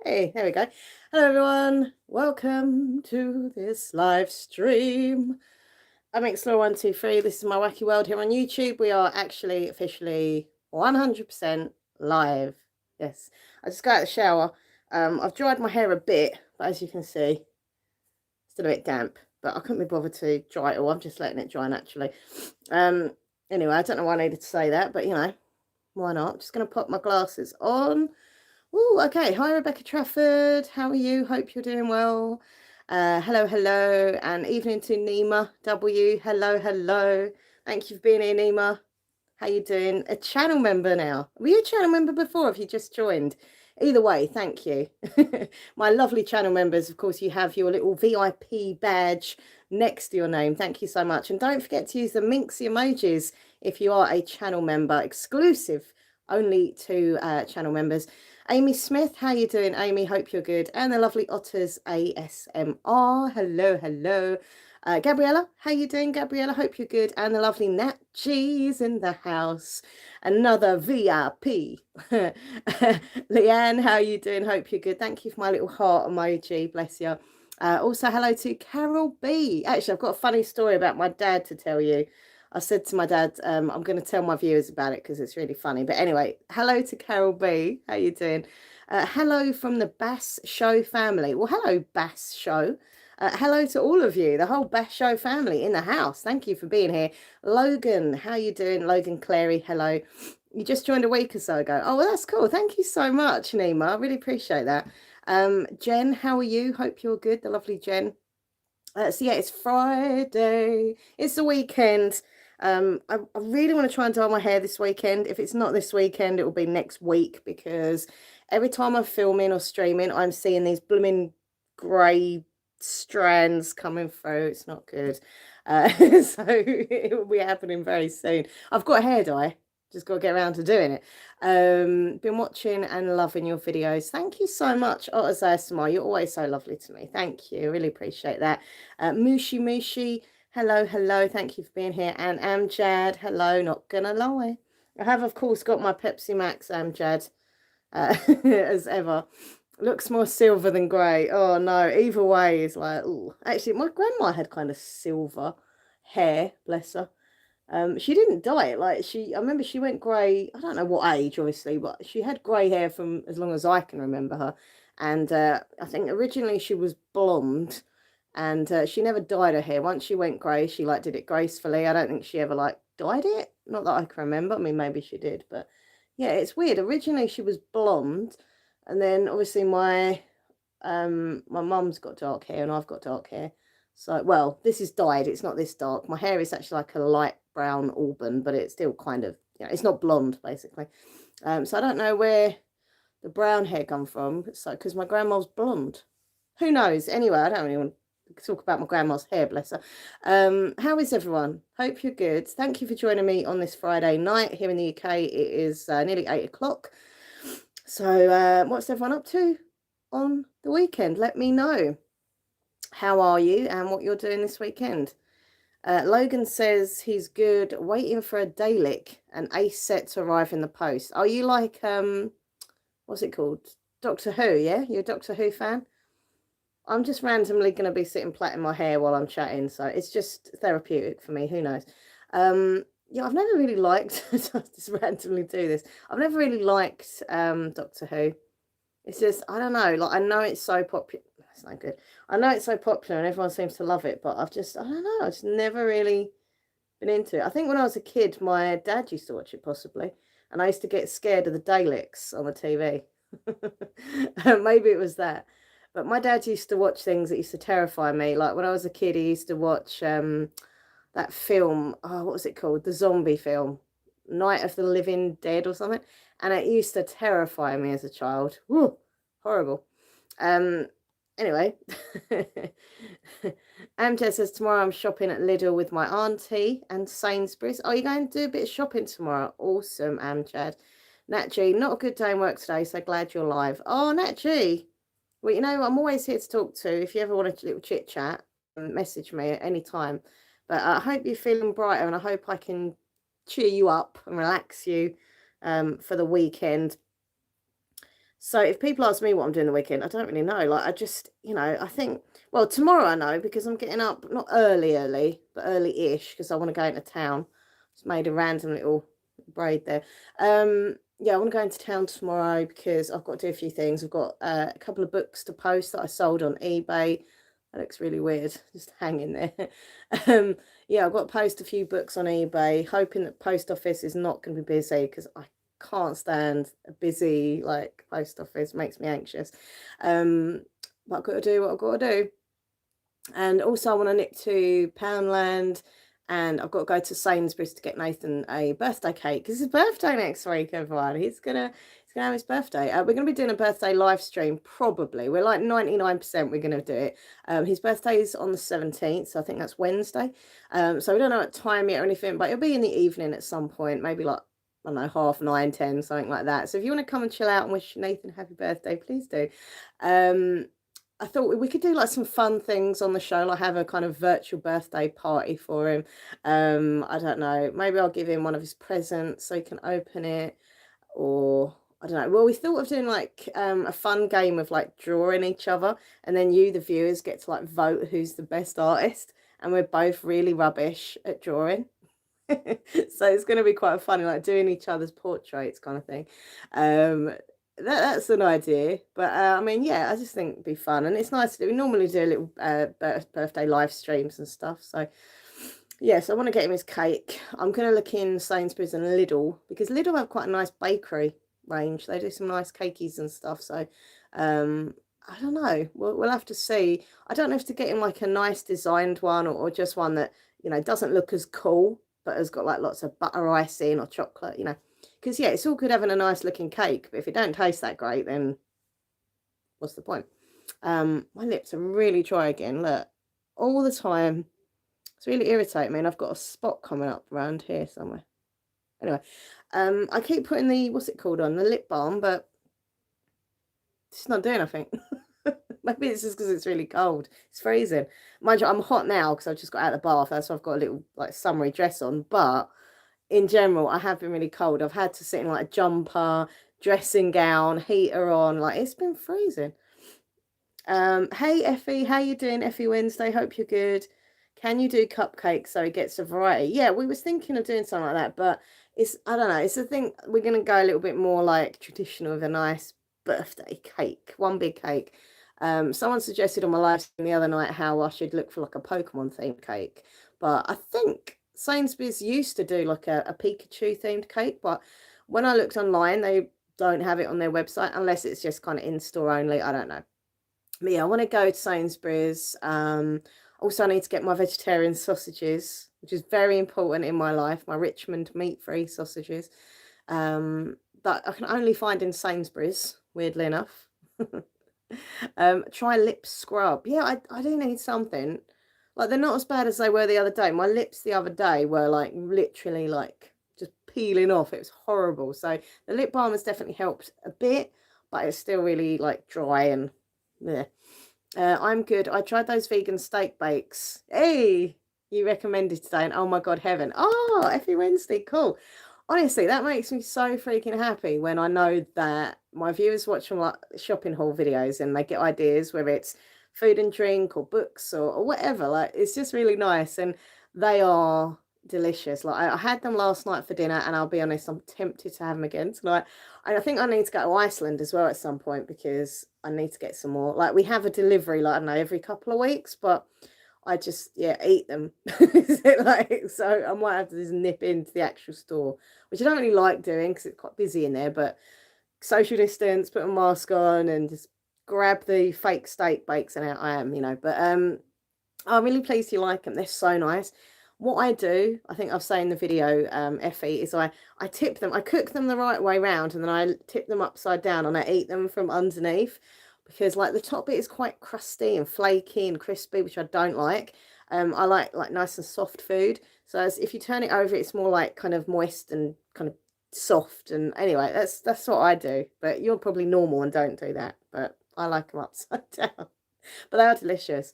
Hey, there we go. Hello, everyone. Welcome to this live stream. I'm Explorer123. This is my wacky world here on YouTube. We are actually officially 100% live. Yes, I just got out of the shower. I've dried my hair a bit, but as you can see, still a bit damp. But I couldn't be bothered to dry it all. I'm just letting it dry naturally. Anyway, I don't know why I needed to say that, but you know, why not? Just going to pop my glasses on. Oh, okay. Hi, Rebecca Trafford. How are you? Hope you're doing well. Hello, hello, and evening to Nima W. Hello, hello. Thank you for being here, Nima. How you doing? A channel member now. Were you a channel member before? Have you just joined? Either way, thank you. My lovely channel members, of course, you have your little VIP badge next to your name. Thank you so much. And don't forget to use the Minxie emojis if you are a channel member, exclusive only to channel members. Amy Smith, how you doing, Amy? Hope you're good. And the lovely Otters ASMR. Hello, hello. Gabriella, how you doing, Gabriella? Hope you're good. And the lovely Nat G's in the house. Another VIP. Leanne, how you doing? Hope you're good. Thank you for my little heart emoji. Bless you. Also, hello to Carol B. Actually, I've got a funny story about my dad to tell you. I said to my dad, I'm going to tell my viewers about it because it's really funny. But anyway, hello to Carol B. How you doing? Hello from the Bass Show family. Well, hello, Bass Show. Hello to all of you, the whole Bass Show family in the house. Thank you for being here. Logan, how you doing? Logan Clary, hello. You just joined a week or so ago. Oh, well, that's cool. Thank you so much, Nima. I really appreciate that. Jen, how are you? Hope you're good. The lovely Jen. So yeah, it's Friday. It's the weekend. I really want to try and dye my hair this weekend. If it's not this weekend, it will be next week because every time I'm filming or streaming, I'm seeing these blooming grey strands coming through. It's not good. So it will be happening very soon. I've got a hair dye. Just got to get around to doing it. Been watching and loving your videos. Thank you so much, Otters ASMR. You're always so lovely to me. Thank you. Really appreciate that. Mushi Mushi. Hello, hello. Thank you for being here. And Amjad, hello. Not gonna lie. I have, of course, got my Pepsi Max Amjad, as ever. Looks more silver than grey. Oh, no. Either way is like, ooh. Actually, my grandma had kind of silver hair, bless her. She didn't dye it. I remember she went grey. I don't know what age, obviously, but she had grey hair from as long as I can remember her. And I think originally she was blonde, and she never dyed her hair. Once she went grey, she did it gracefully. I don't think she ever dyed it. Not that I can remember. I mean, maybe she did, but yeah, it's weird. Originally she was blonde, and then obviously my mum's got dark hair and I've got dark hair. So, well, this is dyed. It's not this dark. My hair is actually like a light brown auburn, but it's still kind of, it's not blonde, basically. So I don't know where the brown hair come from. So, because my grandma's blonde. Who knows? Anyway, I don't really want to talk about my grandma's hair, bless her. How is everyone? Hope you're good. Thank you for joining me on this Friday night. Here in the UK, it is nearly 8 o'clock. So, what's everyone up to on the weekend? Let me know. How are you and what you're doing this weekend? Logan says he's good, waiting for a Dalek, an ace set to arrive in the post. Are you like, what's it called? Doctor Who, yeah? You're a Doctor Who fan? I'm just randomly going to be sitting plaiting my hair while I'm chatting, so it's just therapeutic for me. Who knows? Yeah, I've never really liked, just randomly do this. I've never really liked Doctor Who. It's just, I don't know, I know it's so popular. It's not good. I know it's so popular and everyone seems to love it, but I don't know, I've just never really been into it. I think when I was a kid, my dad used to watch it possibly, and I used to get scared of the Daleks on the TV. Maybe it was that. But my dad used to watch things that used to terrify me. Like when I was a kid, he used to watch that film, oh, what was it called? The zombie film, Night of the Living Dead or something. And it used to terrify me as a child. Woo, horrible. Anyway, Amjad says tomorrow I'm shopping at Lidl with my auntie and Sainsbury's. Oh, you're going to do a bit of shopping tomorrow? Awesome, Amjad. Nat G, not a good day in work today, so glad you're live. Oh, Nat G. Well, you know, I'm always here to talk to. If you ever want a little chit chat, message me at any time. But I hope you're feeling brighter, and I hope I can cheer you up and relax you for the weekend. So if people ask me what I'm doing the weekend, I don't really know. Like I just, I think, well, tomorrow I know because I'm getting up not early, but early-ish because I want to go into town. Just made a random little braid there. Yeah, I want to go into town tomorrow because I've got to do a few things. I've got a couple of books to post that I sold on eBay. That looks really weird, just hanging there. Um, yeah, I've got to post a few books on eBay, hoping that post office is not going to be busy because I can't stand a busy like post office. Makes me anxious. But I've got to do what I've got to do. And also I want to nip to Poundland, and I've got to go to Sainsbury's to get Nathan a birthday cake because it's his birthday next week, everyone. He's gonna have his birthday. We're gonna be doing a birthday live stream probably. We're like 99% we're gonna do it. His birthday is on the 17th, so I think that's Wednesday. So we don't know what time yet or anything, but it'll be in the evening at some point, maybe like I don't know, 9:30, 10, something like that. So if you want to come and chill out and wish Nathan happy birthday, please do. Um, I thought we could do like some fun things on the show, like have a kind of virtual birthday party for him. I don't know, maybe I'll give him one of his presents so he can open it, or I don't know. Well, we thought of doing like a fun game of like drawing each other, and then you, the viewers, get to like vote who's the best artist, and we're both really rubbish at drawing. So it's going to be quite funny, like doing each other's portraits kind of thing. That's an idea, but I mean, yeah, I just think it'd be fun, and it's nice to do. We normally do a little birthday live streams and stuff. So yes, I want to get him his cake. I'm going to look in Sainsbury's and Lidl because Lidl have quite a nice bakery range. They do some nice cakeys and stuff. So I don't know. We'll have to see. I don't know if to get him like a nice designed one, or just one that doesn't look as cool but has got like lots of butter icing or chocolate. Because yeah, it's all good having a nice looking cake, but if it don't taste that great, then what's the point? My lips are really dry again. Look, all the time. It's really irritating me, and I've got a spot coming up around here somewhere. Anyway, I keep putting the what's it called on the lip balm, but it's not doing anything. Maybe it's just because it's really cold. It's freezing. Mind you, I'm hot now because I've just got out of the bath. That's why I've got a little like summery dress on. But in general, I have been really cold. I've had to sit in like a jumper, dressing gown, heater on. Like it's been freezing. Hey Effie, how you doing, Effie Wednesday? Hope you're good. Can you do cupcakes so it gets a variety? Yeah, we was thinking of doing something like that, but I don't know, it's a thing. We're gonna go a little bit more like traditional with a nice birthday cake, one big cake. Someone suggested on my live stream the other night how I should look for like a Pokemon themed cake, but I think Sainsbury's used to do like a Pikachu themed cake, but when I looked online, they don't have it on their website unless it's just kind of in store only. I don't know. But yeah, I want to go to Sainsbury's. Also, I need to get my vegetarian sausages, which is very important in my life, my Richmond meat-free sausages, that I can only find in Sainsbury's, weirdly enough. Try lip scrub. Yeah, I do need something. Like, they're not as bad as they were the other day. My lips the other day were, like, literally, like, just peeling off. It was horrible. So the lip balm has definitely helped a bit, but it's still really, like, dry and... yeah. I'm good. I tried those vegan steak bakes. Hey, you recommended today, and oh my God, heaven. Oh, Effie Wednesday, cool. Honestly, that makes me so freaking happy when I know that my viewers watch my shopping haul videos and they get ideas, whether it's food and drink or books or whatever. Like, it's just really nice, and they are delicious. Like, I had them last night for dinner, and I'll be honest, I'm tempted to have them again tonight. And I think I need to go to Iceland as well at some point because I need to get some more. Like, we have a delivery, like, I don't know, every couple of weeks, but I just, yeah, eat them. Like, so I might have to just nip into the actual store, which I don't really like doing because it's quite busy in there, but social distance, put a mask on and just grab the fake steak bakes and out I am, but I'm really pleased you like them. They're so nice. What I do, I think I'll say in the video, Effie, is I tip them. I cook them the right way round, and then I tip them upside down, and I eat them from underneath because, like, the top bit is quite crusty and flaky and crispy, which I don't like. I like nice and soft food. So if you turn it over, it's more like kind of moist and kind of soft. And anyway, that's what I do. But you're probably normal and don't do that. But I like them upside down. But they are delicious.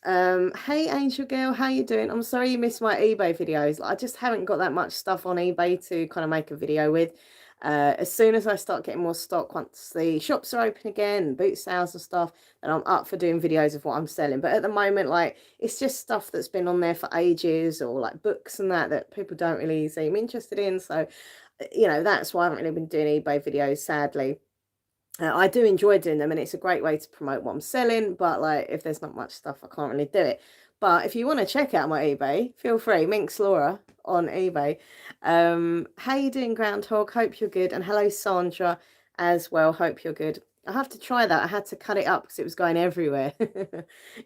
Hey Angel Girl, how you doing? I'm sorry you missed my eBay videos. I just haven't got that much stuff on eBay to kind of make a video with. As soon as I start getting more stock, once the shops are open again, boot sales and stuff, then I'm up for doing videos of what I'm selling. But at the moment, like, it's just stuff that's been on there for ages, or like books and that people don't really seem interested in. So, that's why I haven't really been doing eBay videos, sadly. I do enjoy doing them, and it's a great way to promote what I'm selling, but like, if there's not much stuff, I can't really do it. But if you want to check out my eBay, feel free. Minx Laura on eBay. How you doing, Groundhog? Hope you're good. And hello, Sandra, as well. Hope you're good. I have to try that. I had to cut it up because it was going everywhere.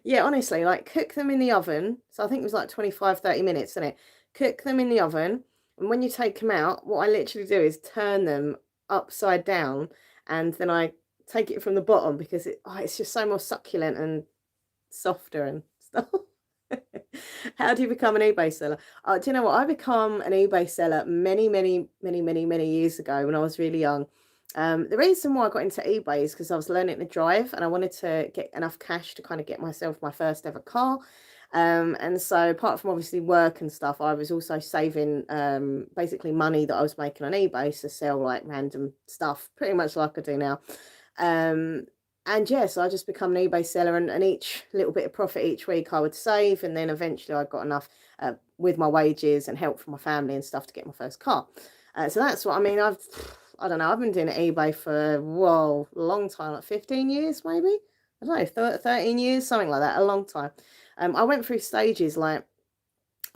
Yeah, honestly, like, cook them in the oven. So I think it was like 25-30 minutes, isn't it? Cook them in the oven. And when you take them out, what I literally do is turn them upside down, and then I take it from the bottom because it's just so more succulent and softer and stuff. How do you become an eBay seller? Do you know what? I become an eBay seller many years ago when I was really young. The reason why I got into eBay is because I was learning to drive, and I wanted to get enough cash to kind of get myself my first ever car. And so, apart from obviously work and stuff, I was also saving basically money that I was making on eBay to sell like random stuff, pretty much like I do now. And yeah, so I just become an eBay seller, and each little bit of profit each week I would save, and then eventually I got enough with my wages and help from my family and stuff to get my first car. So that's what I mean. I don't know, I've been doing eBay for a long time, like 15 years maybe. I don't know, 13 years, something like that, a long time. I went through stages, like,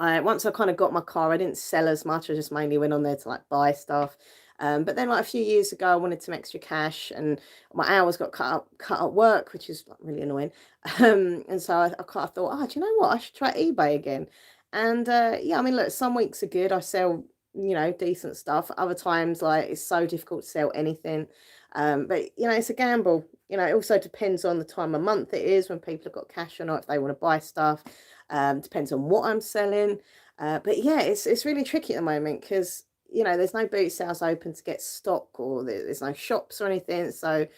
once I kind of got my car, I didn't sell as much. I just mainly went on there to like buy stuff. But then, like, a few years ago, I wanted some extra cash, and my hours got cut at work, which is like really annoying. And so I kind of thought, do you know what? I should try eBay again. And yeah, I mean, look, some weeks are good. I sell, decent stuff. Other times, like, it's so difficult to sell anything. But it's a gamble. It also depends on the time of month it is, when people have got cash or not, if they want to buy stuff. Depends on what I'm selling. But yeah, it's really tricky at the moment because, there's no boot sales open to get stock, or there's no shops or anything. So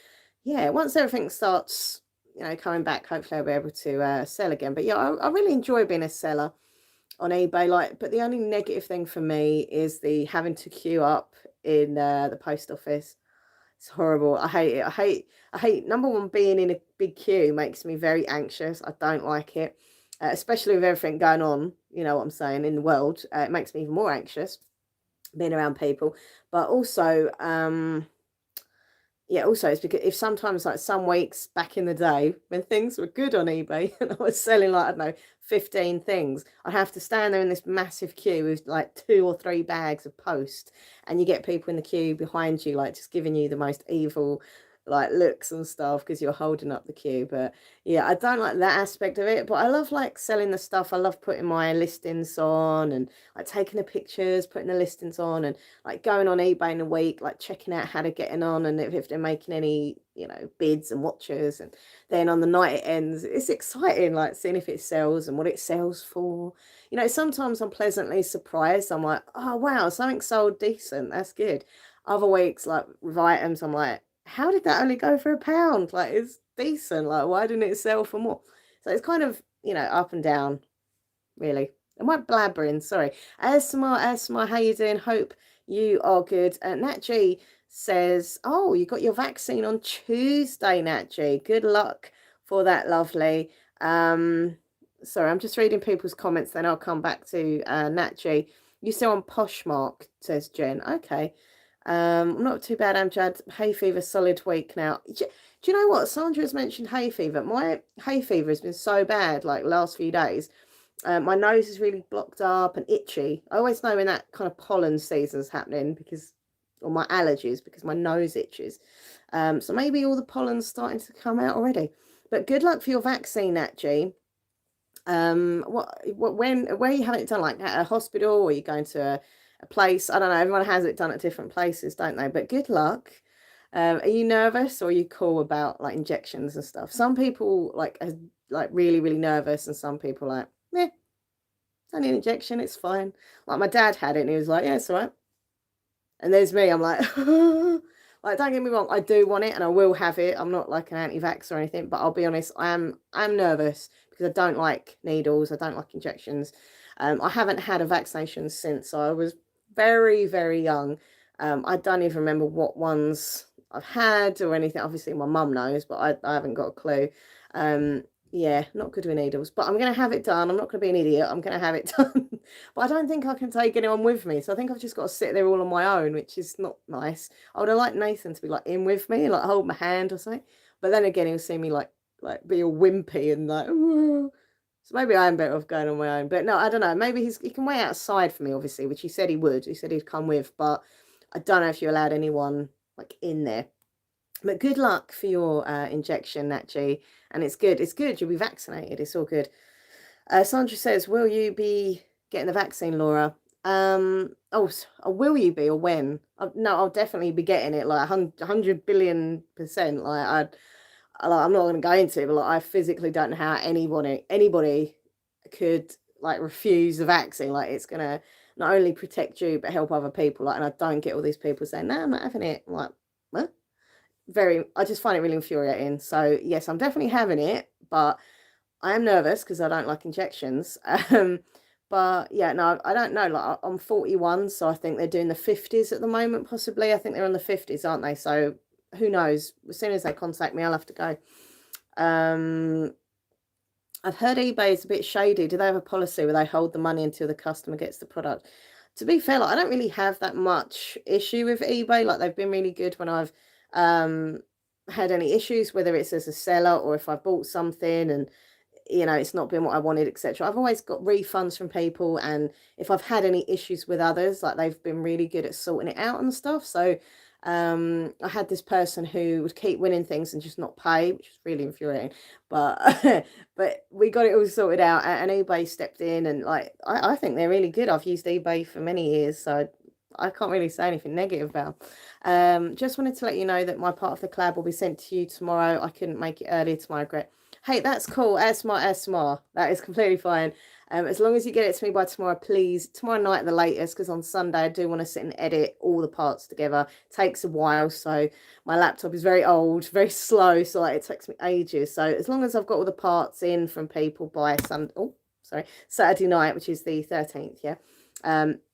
yeah, once everything starts, coming back, hopefully I'll be able to sell again. But yeah, I really enjoy being a seller on eBay. Like, but the only negative thing for me is the having to queue up in the post office. It's horrible. I hate it. I hate number one, being in a big queue makes me very anxious. I don't like it, especially with everything going on. You know what I'm saying, in the world. It makes me even more anxious being around people. But also, yeah, also it's because if sometimes, like, some weeks back in the day when things were good on eBay and I was selling, like, I don't know, 15 things, I'd have to stand there in this massive queue with like 2 or 3 bags of post, and you get people in the queue behind you, like, just giving you the most evil, like, looks and stuff because you're holding up the queue. But yeah, I don't like that aspect of it, but I love, like, selling the stuff. I love putting my listings on, and like taking the pictures, putting the listings on, and like going on eBay in a week, like checking out how they're getting on, and if they're making any, bids and watches. And then on the night it ends, it's exciting, like seeing if it sells and what it sells for. Sometimes I'm pleasantly surprised. I'm like, oh wow, something sold decent, that's good. Other weeks, like with items, I'm like, how did that only go for £1? Like, it's decent, like, why didn't it sell for more? So it's kind of, up and down, really. Am I blabbering? Sorry. Asma, how you doing? Hope you are good. Nat G says, oh, you got your vaccine on Tuesday, Nat G. Good luck for that, lovely. Sorry, I'm just reading people's comments, then I'll come back to Nat G. You still on Poshmark, says Jen. Okay. Not too bad, Amjad. Hay fever, solid week now. Do you know what? Sandra has mentioned hay fever. My hay fever has been so bad, like, last few days. My nose is really blocked up and itchy. I always know when that kind of pollen season is happening, or my allergies, because my nose itches. So maybe all the pollen's starting to come out already. But good luck for your vaccine, Nat G. Where you having it done, like at a hospital, or you going to a place? I don't know. Everyone has it done at different places, don't they? But good luck. Are you nervous, or are you cool about like injections and stuff? Some people are like really nervous, and some people like, yeah, it's only an injection, it's fine. Like, my dad had it and he was like, yeah, it's all right. And there's me, I'm like, like, don't get me wrong, I do want it and I will have it. I'm not like an anti-vax or anything, but I'll be honest, I'm nervous because I don't like needles, I don't like injections. I haven't had a vaccination since I was very young. I don't even remember what ones I've had or anything. Obviously, my mum knows, but I haven't got a clue. Um, yeah, not good with needles, but I'm going to have it done. I'm not going to be an idiot. I'm going to have it done. But I don't think I can take anyone with me. So I think I've just got to sit there all on my own, which is not nice. I would have liked Nathan to be like in with me, like hold my hand or something. But then again, he'll see me like be all wimpy and like, "Ooh." So maybe I am better off going on my own. But no, I don't know. Maybe he can wait outside for me, obviously, which he said he would. He said he'd come with, but I don't know if you allowed anyone like in there. But good luck for your injection, Natchi. And it's good. It's good. You'll be vaccinated. It's all good. Sandra says, will you be getting the vaccine, Laura? Will you be or when? No, I'll definitely be getting it like 100 billion%. I'm not going to go into it, but like, I physically don't know how anybody could like refuse the vaccine. Like it's going to not only protect you, but help other people. Like, and I don't get all these people saying, no, I'm not having it. I'm like, what? I just find it really infuriating. So yes, I'm definitely having it, but I am nervous because I don't like injections. But yeah, no, I don't know. Like I'm 41, so I think they're doing the 50s at the moment, possibly. I think they're on the 50s, aren't they? So who knows? As soon as they contact me, I'll have to go. I've heard eBay is a bit shady. Do they have a policy where they hold the money until the customer gets the product? To be fair, like, I don't really have that much issue with eBay. Like they've been really good when I've had any issues, whether it's as a seller or if I bought something and it's not been what I wanted, etc. I've always got refunds from people, and if I've had any issues with others, like they've been really good at sorting it out and stuff. So I had this person who would keep winning things and just not pay, which was really infuriating. But but we got it all sorted out, and eBay stepped in, and like I think they're really good. I've used eBay for many years, so I can't really say anything negative about. Just wanted to let you know that my part of the collab will be sent to you tomorrow. I couldn't make it earlier to my regret. Hey, that's cool. Asma. That is completely fine. As long as you get it to me by tomorrow, please. Tomorrow night at the latest, because on Sunday I do want to sit and edit all the parts together. It takes a while, so my laptop is very old, very slow, so like, it takes me ages. So as long as I've got all the parts in from people by Saturday night, which is the 13th, yeah.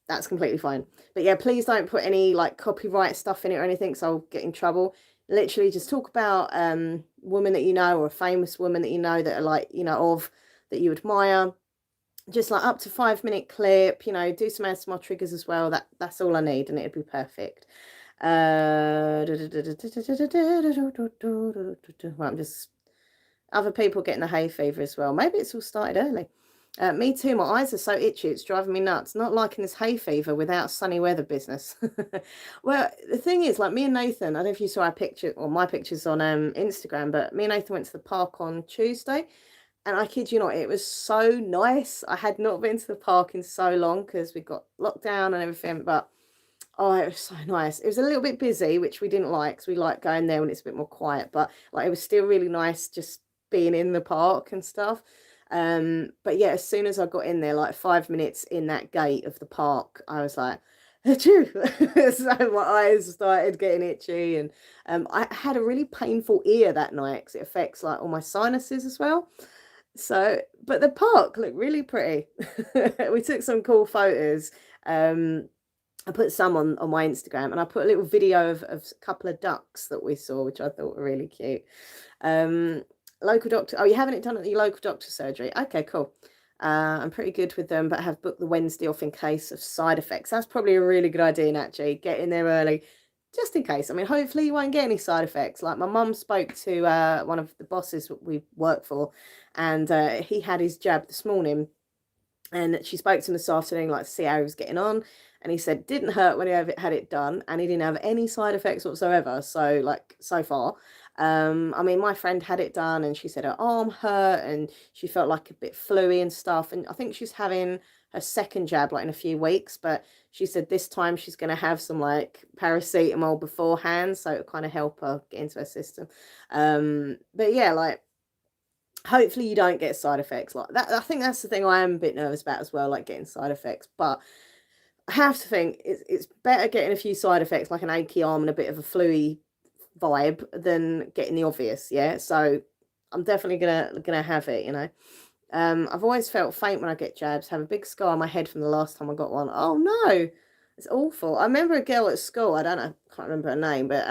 That's completely fine. But yeah, please don't put any like copyright stuff in it or anything, so I'll get in trouble. Literally just talk about women that you know, or a famous woman that you know that are like, that you admire. Just like up to 5-minute clip, do some ASMR triggers as well. That's all I need, and it'd be perfect. Well, I'm just other people getting the hay fever as well. Maybe it's all started early. Me too. My eyes are so itchy. It's driving me nuts. Not liking this hay fever without sunny weather business. Well, the thing is, like me and Nathan, I don't know if you saw our picture or my pictures on Instagram, but me and Nathan went to the park on Tuesday. And I kid you not, it was so nice. I had not been to the park in so long because we got locked down and everything. But oh, it was so nice. It was a little bit busy, which we didn't like, because we like going there when it's a bit more quiet. But like, it was still really nice just being in the park and stuff. But yeah, as soon as I got in there, like 5 minutes in that gate of the park, I was like, achoo. So my eyes started getting itchy, and I had a really painful ear that night because it affects like all my sinuses as well. So, but the park looked really pretty. We took some cool photos. I put some on my Instagram, and I put a little video of a couple of ducks that we saw, which I thought were really cute. Local doctor. Oh, you haven't it done at your local doctor surgery? Okay, cool. I'm pretty good with them, but have booked the Wednesday off in case of side effects. That's probably a really good idea, actually. Get in there early, just in case. I mean, hopefully you won't get any side effects. Like my mum spoke to one of the bosses that we work for, and he had his jab this morning, and she spoke to him this afternoon, like to see how he was getting on. And he said didn't hurt when he had it done, and he didn't have any side effects whatsoever. So like so far, I mean, my friend had it done, and she said her arm hurt, and she felt like a bit fluey and stuff. And I think she's having her second jab like in a few weeks, but she said this time she's going to have some like paracetamol beforehand, so it'll kind of help her get into her system. But yeah, like hopefully you don't get side effects like that. I think that's the thing I am a bit nervous about as well, like getting side effects. But I have to think it's better getting a few side effects like an achy arm and a bit of a fluey vibe than getting the obvious. Yeah, so I'm definitely gonna have it. I've always felt faint when I get jabs. Have a big scar on my head from the last time I got one. Oh no, It's awful. I remember a girl at school, I don't know, can't remember her name, but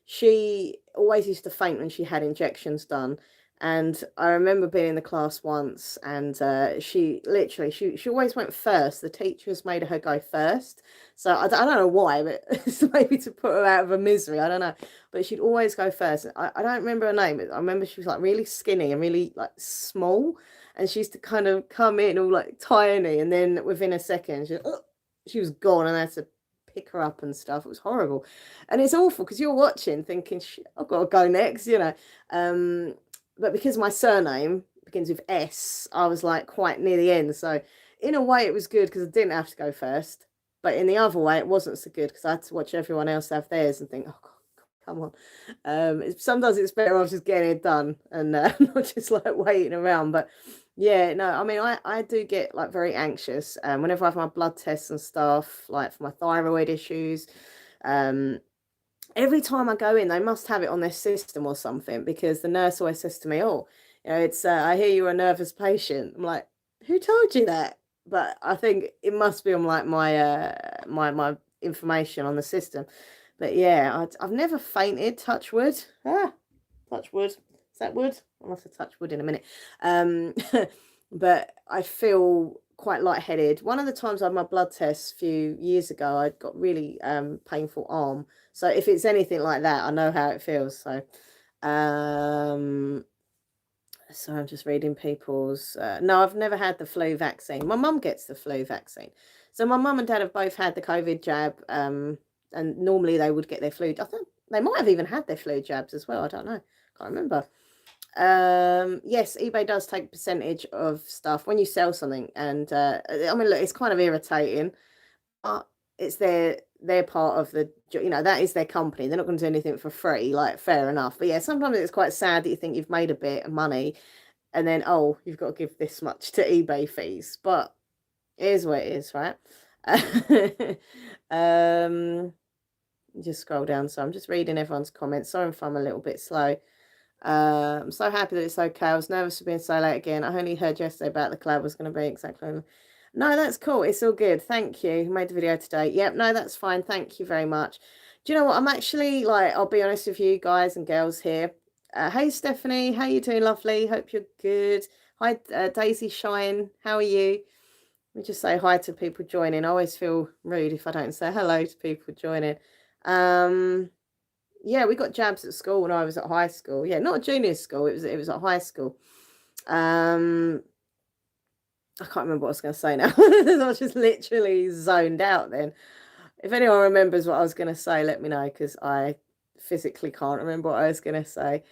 she always used to faint when she had injections done. And I remember being in the class once, and she literally she always went first. The teachers made her go first. So I don't know why, but it's maybe to put her out of her misery. I don't know. But she'd always go first. I don't remember her name. I remember she was like really skinny and really like small. And she used to kind of come in all like tiny, and then within a second, she was gone, and I had to pick her up and stuff. It was horrible, and it's awful because you're watching, thinking, "Shit, I've got to go next," you know. Um, but because my surname begins with S, I was like quite near the end. So in a way, it was good because I didn't have to go first. But in the other way, it wasn't so good because I had to watch everyone else have theirs and think, "Oh God, come on." Sometimes it's better off just getting it done and not just like waiting around. But yeah, no, I mean, I do get like very anxious whenever I have my blood tests and stuff, like for my thyroid issues. Um, every time I go in, they must have it on their system or something because the nurse always says to me, "Oh, you know, it's I hear you're a nervous patient." I'm like, "Who told you that?" But I think it must be on like my information on the system. But yeah, I've never fainted. Touch wood. Ah, touch wood. Is that wood? I must have touched wood in a minute. Um, but I feel quite lightheaded. One of the times I had my blood tests a few years ago, I got really painful arm. So if it's anything like that, I know how it feels. Um, so I'm just reading people's. No, I've never had the flu vaccine. My mum gets the flu vaccine. So my mum and dad have both had the COVID jab. And normally they would get their flu. I think they might have even had their flu jabs as well. I don't know. Can't remember. Yes, eBay does take a percentage of stuff when you sell something, and I mean, look, it's kind of irritating, but it's their part of the, you know, that is their company. They're not going to do anything for free, like fair enough. But yeah, sometimes it's quite sad that you think you've made a bit of money, and then oh, you've got to give this much to eBay fees. But it is what it is, right? um, just scroll down. So I'm just reading everyone's comments. Sorry if I'm a little bit slow. I'm so happy that it's okay. I was nervous for being so late again. I only heard yesterday about the collab was going to be exactly. No, that's cool. It's all good. Thank you. Who made the video today? Yep, no, that's fine. Thank you very much. Do you know what? I'm actually like, I'll be honest with you guys and girls here. Hey, Stephanie. How you doing, lovely? Hope you're good. Hi, Daisy Shine. How are you? Let me just say hi to people joining. I always feel rude if I don't say hello to people joining. Yeah, we got jabs at school when I was at high school. Yeah, not junior school. It was at high school. I can't remember what I was going to say now. I was just literally zoned out then. If anyone remembers what I was going to say, let me know because I physically can't remember what I was going to say.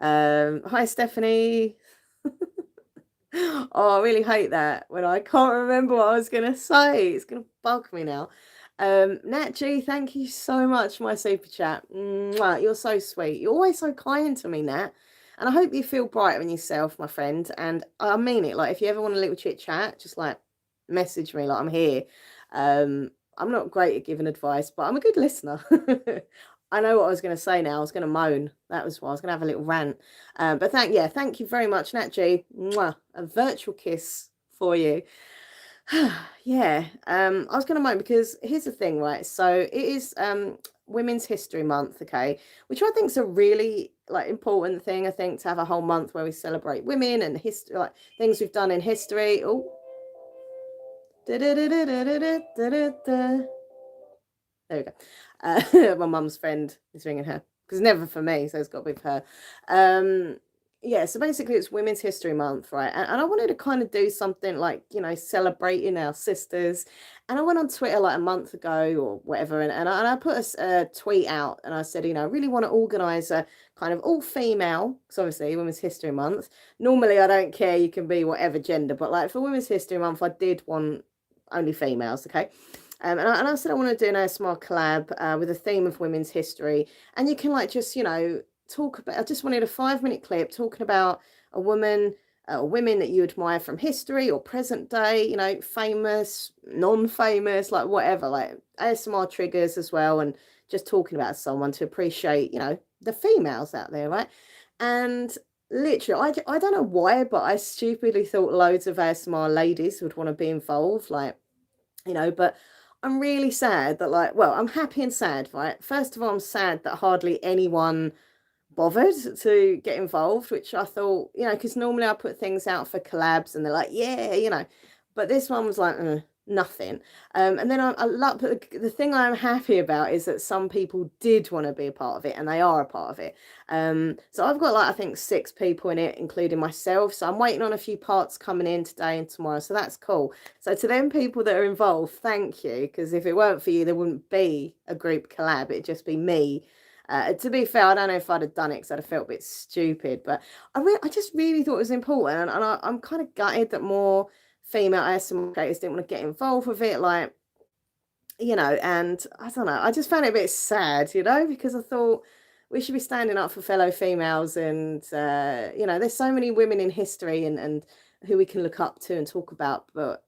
Hi, Stephanie. Oh, I really hate that when I can't remember what I was going to say. It's going to bug me now. Nat G, thank you so much for my super chat. Mwah, you're so sweet. You're always so kind to me, Nat. And I hope you feel brighter in yourself, my friend. And I mean it. Like, if you ever want a little chit chat, just like message me. Like, I'm here. I'm not great at giving advice, but I'm a good listener. I know what I was going to say now. I was going to moan. That was what I was going to have a little rant. But thank you very much, Nat G. Mwah, a virtual kiss for you. Yeah, I was going to moan because here's the thing, right? So it is Women's History Month, okay, which I think is a really like important thing. I think to have a whole month where we celebrate women and history, like things we've done in history. Oh, there we go. My mum's friend is ringing her because it's never for me, so it's got to be for her. Yeah, so basically it's Women's History Month, right? And I wanted to kind of do something like, you know, celebrating our sisters. And I went on Twitter like a month ago or whatever, and I put a tweet out and I said, you know, I really want to organise a kind of all female, because obviously Women's History Month. Normally I don't care, you can be whatever gender, but like for Women's History Month, I did want only females, okay? And I said I want to do a small collab with a theme of women's history. And you can like just, you know, talk about, I just wanted a 5-minute clip talking about a woman or women that you admire from history or present day, you know, famous, non-famous, like whatever, like ASMR triggers as well. And just talking about someone to appreciate, you know, the females out there, right? And literally, I don't know why, but I stupidly thought loads of ASMR ladies would want to be involved, like, you know, but I'm really sad that, like, well, I'm happy and sad, right? First of all, I'm sad that hardly anyone bothered to get involved, which I thought, because normally I put things out for collabs and they're like, yeah, but this one was like, nothing. And then I love, but the thing I'm happy about is that some people did want to be a part of it and they are a part of it. So I've got, like, I think 6 people in it, including myself. So I'm waiting on a few parts coming in today and tomorrow. So that's cool. So to them people that are involved, thank you. Because if it weren't for you, there wouldn't be a group collab. It'd just be me. To be fair, I don't know if I'd have done it because I'd have felt a bit stupid, but I just really thought it was important, and I'm kind of gutted that more female ASMR creators didn't want to get involved with it, like, and I don't know, I just found it a bit sad, because I thought we should be standing up for fellow females, and there's so many women in history and who we can look up to and talk about, but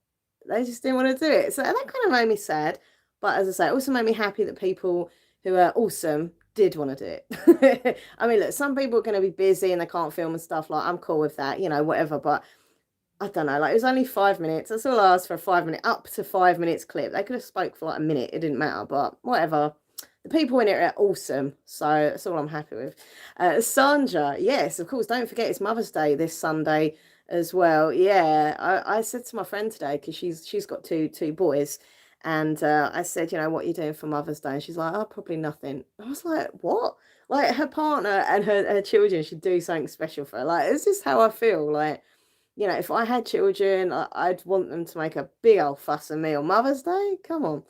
they just didn't want to do it. So that kind of made me sad, but as I say, it also made me happy that people who are awesome did want to do it. I mean, look, some people are going to be busy and they can't film and stuff. Like, I'm cool with that, whatever. But I don't know. Like, it was only 5 minutes. That's all I asked for, a 5 minute, up to 5 minutes clip. They could have spoke for like a minute. It didn't matter. But whatever. The people in it are awesome. So that's all I'm happy with. Sandra, yes, of course. Don't forget it's Mother's Day this Sunday as well. Yeah, I said to my friend today, because she's got two boys. And I said, what are you doing for Mother's Day? And she's like, oh, probably nothing. I was like, what? Like, her partner and her children should do something special for her. Like, it's just how I feel. Like, if I had children, I'd want them to make a big old fuss of me on Mother's Day. Come on.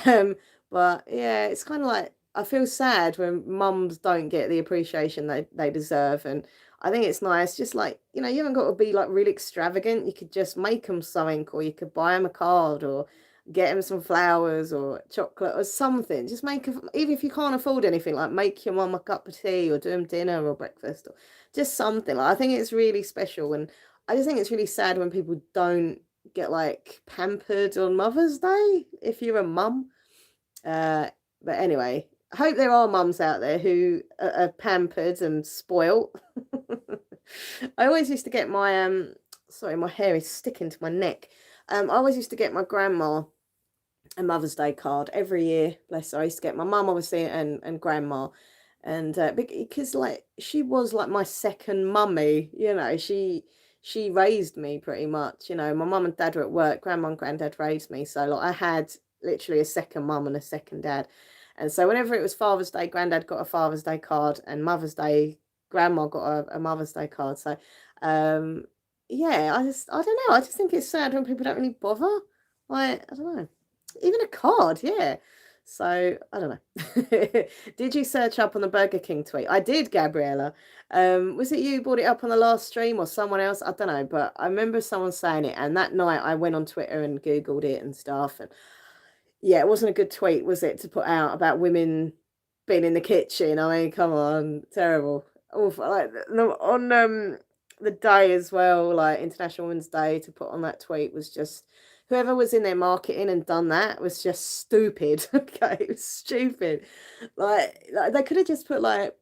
Um, but yeah, it's kind of like, I feel sad when mums don't get the appreciation they deserve. And I think it's nice, just like, you haven't got to be like really extravagant. You could just make them something, or you could buy them a card, or get him some flowers or chocolate or something. Just even if you can't afford anything, like make your mum a cup of tea or do him dinner or breakfast or just something. Like, I think it's really special, and I just think it's really sad when people don't get like pampered on Mother's Day if you're a mum. But anyway, I hope there are mums out there who are pampered and spoilt. I always used to get my sorry, my hair is sticking to my neck. I always used to get my grandma a Mother's Day card every year. Bless her. I used to get my mum, obviously, and grandma. And because, like, she was like my second mummy, she raised me pretty much. My mum and dad were at work, grandma and granddad raised me. So, like, I had literally a second mum and a second dad. And so whenever it was Father's Day, granddad got a Father's Day card, and Mother's Day, grandma got a Mother's Day card. So yeah, I don't know. I just think it's sad when people don't really bother. Like, I don't know. Even a card, yeah. So I don't know. Did you search up on the Burger King tweet? I did, Gabriella. Was it you who brought it up on the last stream or someone else? I don't know, but I remember someone saying it, and that night I went on Twitter and Googled it and stuff. And yeah, it wasn't a good tweet, was it, to put out about women being in the kitchen? I mean, come on, terrible. Awful. Like, on the day as well, like International Women's Day, to put on that tweet was just, whoever was in their marketing and done that was just stupid. Okay, it was stupid. Like they could have just put, like,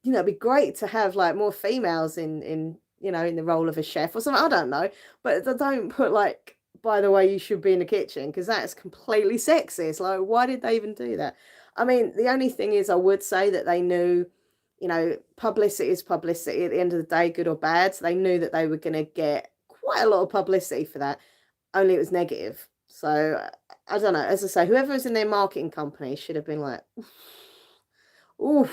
it'd be great to have like more females in the role of a chef or something. I don't know, but they don't put, like, by the way, you should be in the kitchen, because that's completely sexist. Like, why did they even do that? I mean, the only thing is, I would say that they knew, publicity is publicity at the end of the day, good or bad. So they knew that they were going to get quite a lot of publicity for that, only it was negative. So I don't know. As I say, whoever was in their marketing company should have been like, ooh.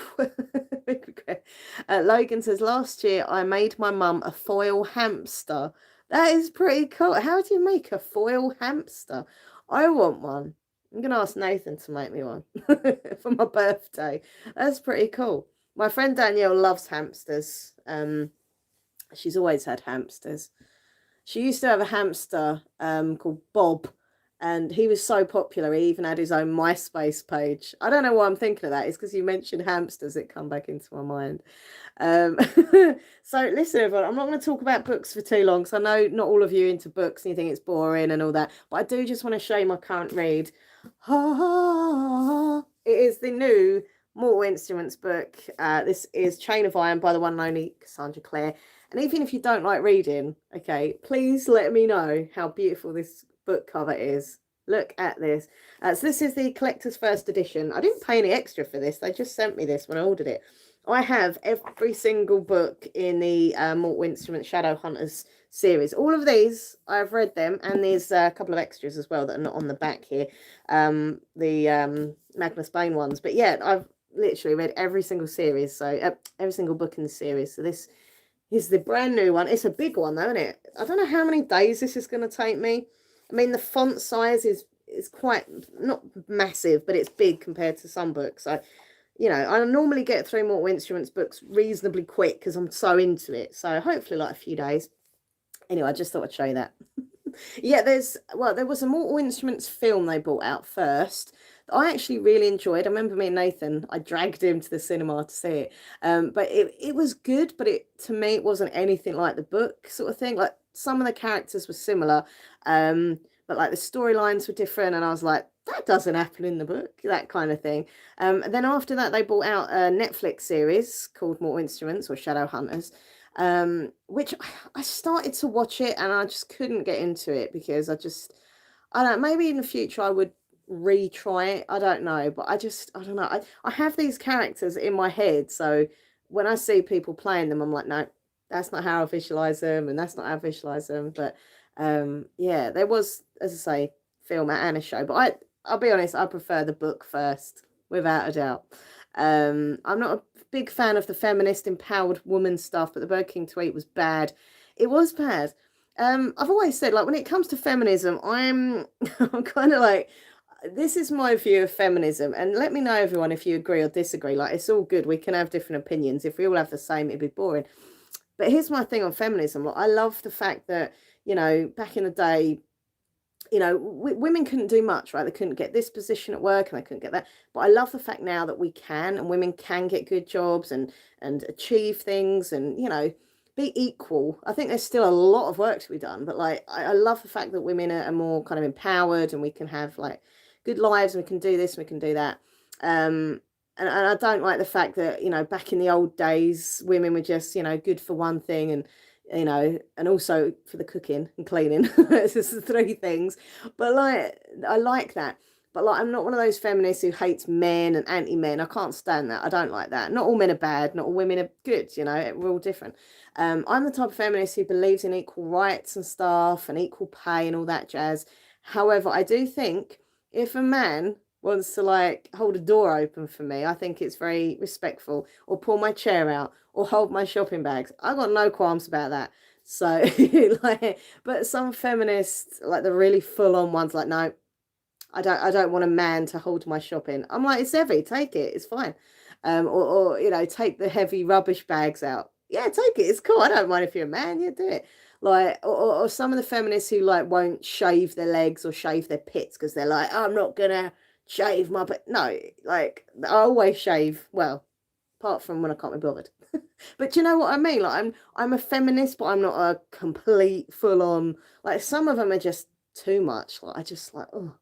Logan says, last year I made my mum a foil hamster. That is pretty cool. How do you make a foil hamster? I want one. I'm going to ask Nathan to make me one for my birthday. That's pretty cool. My friend Danielle loves hamsters. She's always had hamsters. She used to have a hamster called Bob, and he was so popular, he even had his own MySpace page. I don't know why I'm thinking of that. It's because you mentioned hamsters, it come back into my mind. So listen, everyone, I'm not going to talk about books for too long, because I know not all of you are into books and you think it's boring and all that, but I do just want to show you my current read. It is the new Mortal Instruments book. This is Chain of Iron by the one and only Cassandra Clare. And even if you don't like reading, okay, please let me know how beautiful this book cover is. Look at this. So this is the collector's first edition. I didn't pay any extra for this. They just sent me this when I ordered it. I have every single book in the Mortal Instruments Shadowhunters series. All of these, I've read them, and there's a couple of extras as well that are not on the back here. The Magnus Bane ones. But yeah, I've literally read every single series. So every single book in the series. So this is the brand new one. It's a big one though, isn't it? I don't know how many days this is going to take me. I mean, the font size is quite not massive, but it's big compared to some books. I normally get through Mortal Instruments books reasonably quick because I'm so into it. So hopefully, like a few days. Anyway, I just thought I'd show you that. Yeah, there was a Mortal Instruments film they brought out first that I actually really enjoyed. I remember me and Nathan, I dragged him to the cinema to see it. But it was good, but to me it wasn't anything like the book sort of thing. Like some of the characters were similar, but like the storylines were different, and I was like, that doesn't happen in the book, that kind of thing. And then after that, they brought out a Netflix series called Mortal Instruments or Shadowhunters, which I started to watch it and I just couldn't get into it because I don't know, maybe in the future I would retry it. I don't know, but I don't know. I have these characters in my head, so when I see people playing them, I'm like, no, that's not how I visualize them, and that's not how I visualize them. But yeah, there was, as I say, film and a show, but I'll be honest, I prefer the book first, without a doubt. I'm not a big fan of the feminist empowered woman stuff, but the Bird King tweet was bad. It was bad. I've always said, like, when it comes to feminism, I'm kind of like, this is my view of feminism, and let me know, everyone, if you agree or disagree. Like, it's all good. We can have different opinions. If we all have the same, it'd be boring. But here's my thing on feminism. Like, I love the fact that, back in the day, women couldn't do much, right? They couldn't get this position at work and they couldn't get that. But I love the fact now that we can, and women can get good jobs and achieve things and, be equal. I think there's still a lot of work to be done, but like, I love the fact that women are more kind of empowered and we can have like good lives and we can do this and we can do that. And I don't like the fact that, back in the old days, women were just, good for one thing and, and also for the cooking and cleaning. It's just the three things. But like, I like that. But like, I'm not one of those feminists who hates men and anti-men. I can't stand that. I don't like that. Not all men are bad. Not all women are good. We're all different. I'm the type of feminist who believes in equal rights and stuff and equal pay and all that jazz. However, I do think if a man wants to like hold a door open for me, I think it's very respectful, or pull my chair out or hold my shopping bags. I got no qualms about that. So like, but some feminists, like the really full on ones, like, no, I don't want a man to hold my shopping. I'm like, it's heavy, take it, it's fine. Or take the heavy rubbish bags out. Yeah, take it, it's cool. I don't mind if you're a man, yeah, do it. Like, or some of the feminists who like won't shave their legs or shave their pits because they're like, I'm not gonna shave my, but no, like I always shave. Well, apart from when I can't be bothered. But do you know what I mean? Like, I'm a feminist, but I'm not a complete full on. Like, some of them are just too much. Like, I just like, oh.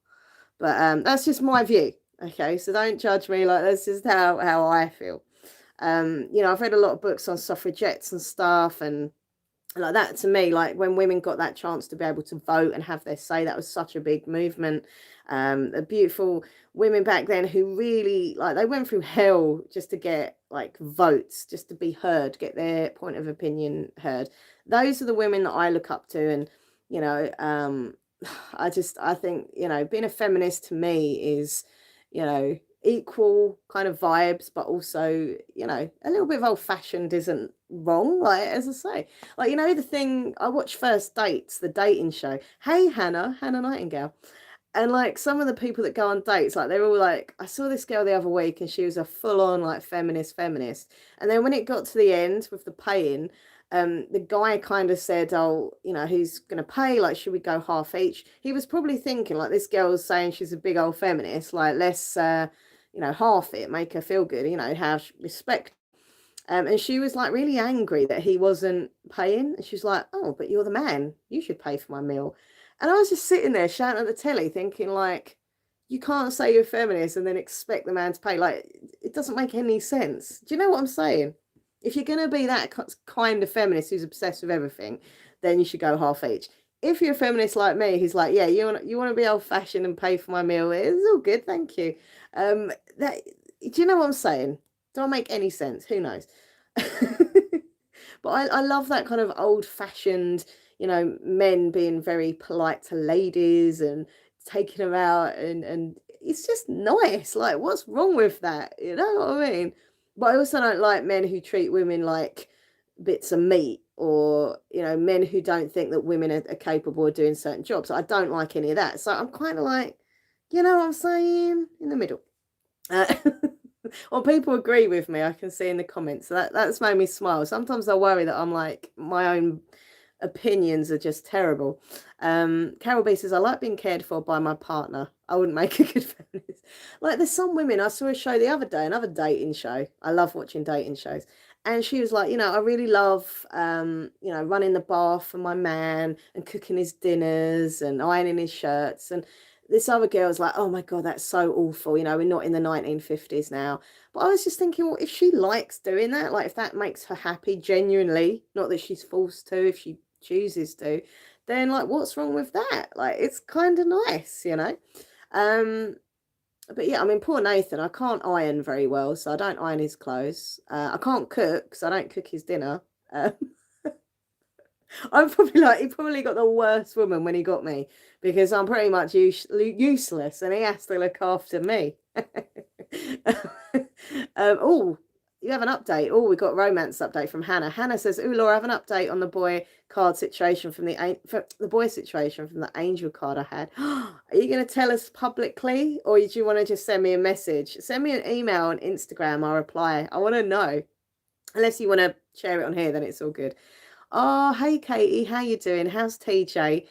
But that's just my view. Okay, so don't judge me. Like, that's just how I feel. I've read a lot of books on suffragettes and stuff, and like that, to me, like when women got that chance to be able to vote and have their say, that was such a big movement. The beautiful women back then who really, like, they went through hell just to get like votes, just to be heard, get their point of opinion heard. Those are the women that I look up to. And I think, being a feminist to me is, equal kind of vibes, but also, a little bit of old fashioned isn't wrong. Like, as I say, like, the thing, I watch First Dates, the dating show. Hey, Hannah Nightingale. And like some of the people that go on dates, like they're all like, I saw this girl the other week and she was a full on like feminist. And then when it got to the end with the paying, the guy kind of said, oh, who's going to pay? Like, should we go half each? He was probably thinking like, this girl's saying she's a big old feminist. Like, let's, half it, make her feel good, have respect. And she was like really angry that he wasn't paying. And she's like, oh, but you're the man. You should pay for my meal. And I was just sitting there shouting at the telly thinking like, you can't say you're a feminist and then expect the man to pay. Like, it doesn't make any sense. Do you know what I'm saying? If you're going to be that kind of feminist who's obsessed with everything, then you should go half each. if you're a feminist like me, who's like, yeah, you want to be old fashioned and pay for my meal, it's all good, thank you. That do you know what I'm saying? Do I make any sense? Who knows? But I love that kind of old fashioned, men being very polite to ladies and taking them out, and it's just nice. Like, what's wrong with that? You know what I mean? But I also don't like men who treat women like bits of meat, or men who don't think that women are capable of doing certain jobs. I don't like any of that, so I'm kind of like, you know what I'm saying, in the middle. uh, well, people agree with me, I can see in the comments, so that's made me smile. Sometimes I worry that I'm like, my own opinions are just terrible. Carol B says, I like being cared for by my partner. I wouldn't make a good feminist. Like, there's some women, I saw a show the other day, another dating show. I love watching dating shows. And she was like, I really love, running the bath for my man and cooking his dinners and ironing his shirts. And this other girl was like, oh my God, that's so awful. We're not in the 1950s now. But I was just thinking, well, if she likes doing that, like if that makes her happy genuinely, not that she's forced to, if she chooses to, then like, what's wrong with that? Like, it's kind of nice. But yeah, I mean, poor Nathan, I can't iron very well, so I don't iron his clothes. I can't cook, so I don't cook his dinner. I'm probably like, he probably got the worst woman when he got me, because I'm pretty much useless and he has to look after me. Oh, you have an update. Oh, we got a romance update from Hannah. Hannah says, "Oh, Laura, I have an update on the boy card situation from the boy situation from the angel card I had. Are you going to tell us publicly, or do you want to just send me a message? Send me an email on Instagram. I'll reply. I want to know. Unless you want to share it on here, then it's all good. Oh, hey Katie, how you doing? How's TJ?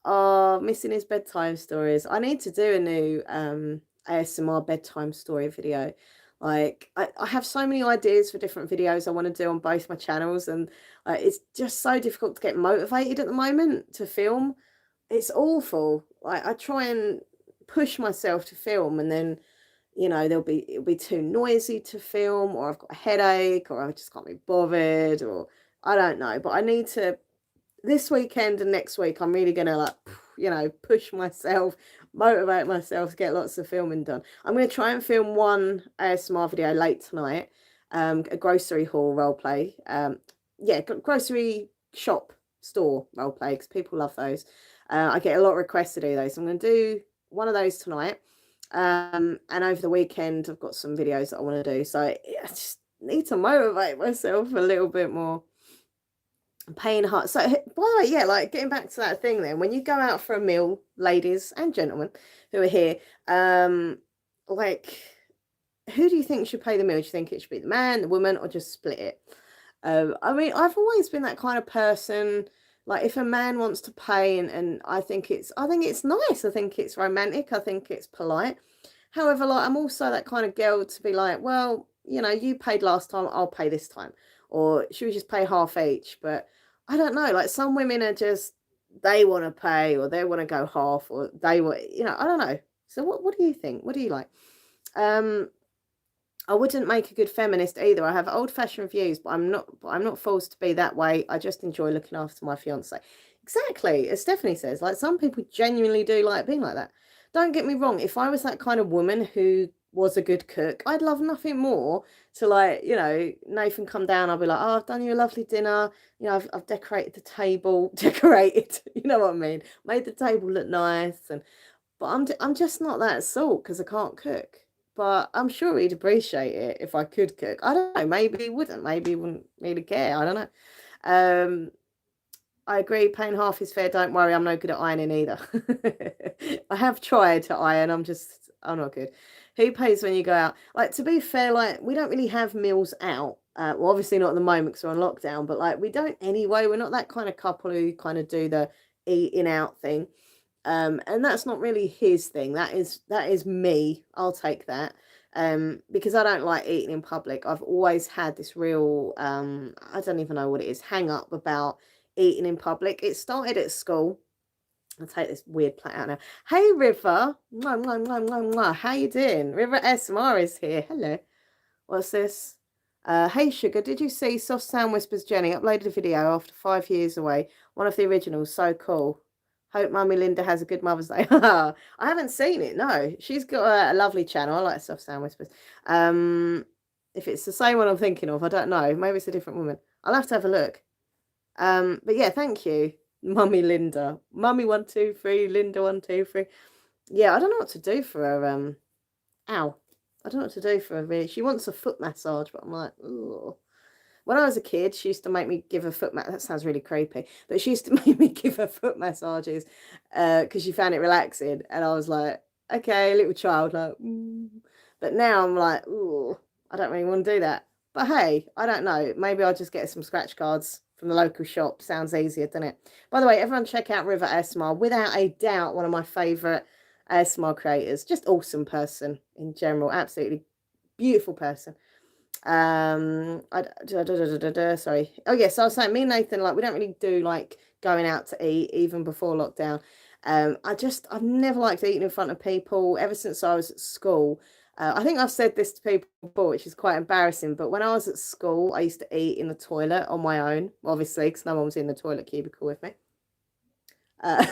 Oh, missing his bedtime stories. I need to do a new ASMR bedtime story video. Like, I have so many ideas for different videos I want to do on both my channels, and it's just so difficult to get motivated at the moment to film. It's awful. Like, I try and push myself to film, and then it'll be too noisy to film, or I've got a headache, or I just can't be bothered, or I don't know. But I need to, this weekend and next week, I'm really gonna like, push myself, motivate myself to get lots of filming done. I'm gonna try and film one ASMR video late tonight, a grocery haul role play. Yeah, grocery shop store role play, because people love those. I get a lot of requests to do those, so I'm gonna do one of those tonight. And over the weekend, I've got some videos that I want to do, so I just need to motivate myself a little bit more. Paying hard. So, by the way, yeah, like getting back to that thing then, when you go out for a meal, ladies and gentlemen who are here, like, who do you think should pay the meal? Do you think it should be the man, the woman, or just split it? I mean, I've always been that kind of person. Like, if a man wants to pay, and I think it's nice. I think it's romantic. I think it's polite. However, like, I'm also that kind of girl to be like, well, you paid last time, I'll pay this time. Or should we just pay half each? But I don't know. Like, some women are just, they want to pay, or they want to go half, or they want, I don't know. So what do you think? What do you like? I wouldn't make a good feminist either. I have old-fashioned views, but I'm not forced to be that way. I just enjoy looking after my fiance. Exactly, as Stephanie says, like, some people genuinely do like being like that. Don't get me wrong, if I was that kind of woman who was a good cook, I'd love nothing more to, like, Nathan come down, I'll be like, oh, I've done you a lovely dinner, I've decorated the table, decorated, you know what I mean, made the table look nice, but I'm just not that sort, because I can't cook. But I'm sure he'd appreciate it if I could cook. I don't know, maybe he wouldn't, maybe he wouldn't really care, I don't know. I agree, paying half is fair. Don't worry, I'm no good at ironing either. I have tried to iron, I'm not good. Who pays when you go out? Like, to be fair, like, we don't really have meals out. Well, obviously not at the moment because we're on lockdown, but like, we don't anyway. We're not that kind of couple who kind of do the eating out thing. And that's not really his thing. That is me. I'll take that. Because I don't like eating in public. I've always had this real, I don't even know what it is, hang up about eating in public. It started at school. I'll take this weird plate out now. Hey, River. Mwah, mwah, mwah, mwah, mwah. How you doing? River SMR is here. Hello. What's this? Hey, Sugar, did you see Soft Sound Whispers Jenny uploaded a video after 5 years away? One of the originals. So cool. Hope Mummy Linda has a good Mother's Day. I haven't seen it. No, she's got a lovely channel. I like Soft Sound Whispers. Um, if it's the same one I'm thinking of, I don't know. Maybe it's a different woman. I'll have to have a look. But yeah, thank you, Mummy Linda. Mummy 123, Linda 123. Yeah, I don't know what to do for her. Ow. I don't know what to do for her. Really. She wants a foot massage, but I'm like, oh. When I was a kid, she used to make me give her foot that sounds really creepy, but she used to make me give her foot massages because she found it relaxing, and I was like, okay, little child, like, mm. But now I'm like, oh, I don't really want to do that. But hey, I don't know. Maybe I'll just get some scratch cards from the local shop. Sounds easier, doesn't it? By the way, everyone check out River ASMR. Without a doubt, one of my favourite ASMR creators. Just awesome person in general. Absolutely beautiful person. Sorry. Oh yes, I was saying, me and Nathan, like, we don't really do like going out to eat even before lockdown. I've never liked eating in front of people ever since I was at school. I think I've said this to people before, which is quite embarrassing, but when I was at school, I used to eat in the toilet on my own, obviously, because no one was in the toilet cubicle with me. Uh,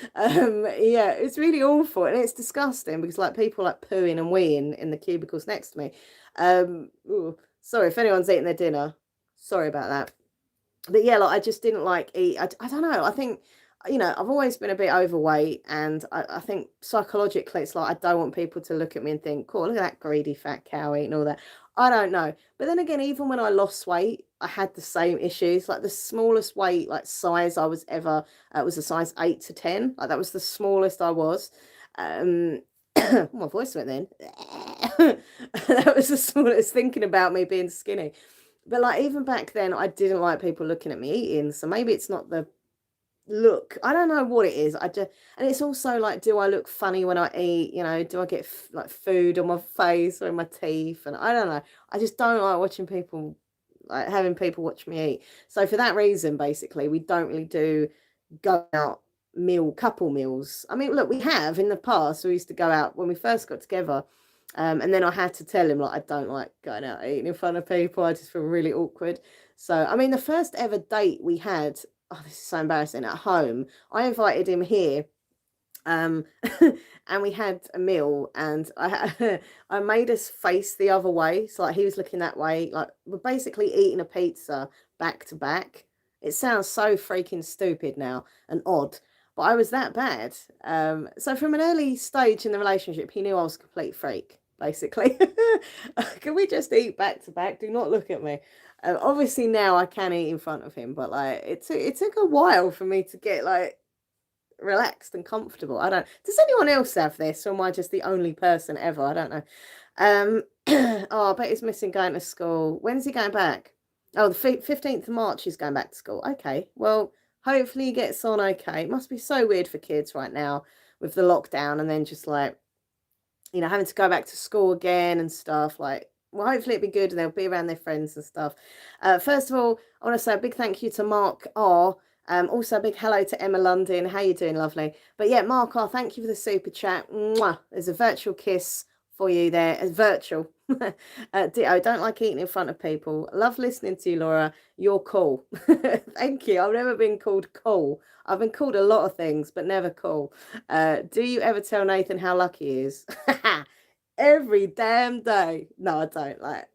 yeah, it's really awful and it's disgusting because like people like pooing and weeing in the cubicles next to me. Sorry if anyone's eating their dinner. Sorry about that. But yeah, like I just didn't like eat. I don't know. I think, I've always been a bit overweight, and I think psychologically it's like I don't want people to look at me and think, cool, look at that greedy fat cow eating all that. I don't know. But then again, even when I lost weight, I had the same issues. Like the smallest weight, like size I was ever, was a size 8 to 10. Like that was the smallest I was. Um, my voice went then. That was the smallest, thinking about me being skinny. But like even back then, I didn't like people looking at me eating. So maybe it's not the look. I don't know what it is. And it's also like, do I look funny when I eat? Do I get like food on my face or in my teeth? And I don't know. I just don't like watching people, like having people watch me eat. So for that reason, basically, we don't really do go out couple meals. I mean, look, we have in the past. We used to go out when we first got together. And then I had to tell him, like, I don't like going out eating in front of people. I just feel really awkward. So, I mean, the first ever date we had, oh, this is so embarrassing, at home, I invited him here. And we had a meal, and I made us face the other way. So, like, he was looking that way. Like, we're basically eating a pizza back to back. It sounds so freaking stupid now and odd, but I was that bad. So from an early stage in the relationship, he knew I was a complete freak, basically. Can we just eat back to back? Do not look at me. Obviously now I can eat in front of him, but like it took a while for me to get like relaxed and comfortable. I don't. Does anyone else have this, or am I just the only person ever? I don't know. Oh, I bet he's missing going to school. When's he going back? Oh, the 15th of March he's going back to school. Okay, well, hopefully he gets on okay. It must be so weird for kids right now with the lockdown and then just like, having to go back to school again and stuff. Like, well, hopefully it'll be good and they'll be around their friends and stuff. First of all, I want to say a big thank you to Mark R. Also a big hello to Emma London. How you doing, lovely? But yeah, Mark R, thank you for the super chat. Mwah. There's a virtual kiss for you there. It's virtual. Ditto, don't like eating in front of people. Love listening to you, Laura. You're cool. Thank you. I've never been called cool. I've been called a lot of things, but never cool. Do you ever tell Nathan how lucky he is? Every damn day. No, I don't. Like,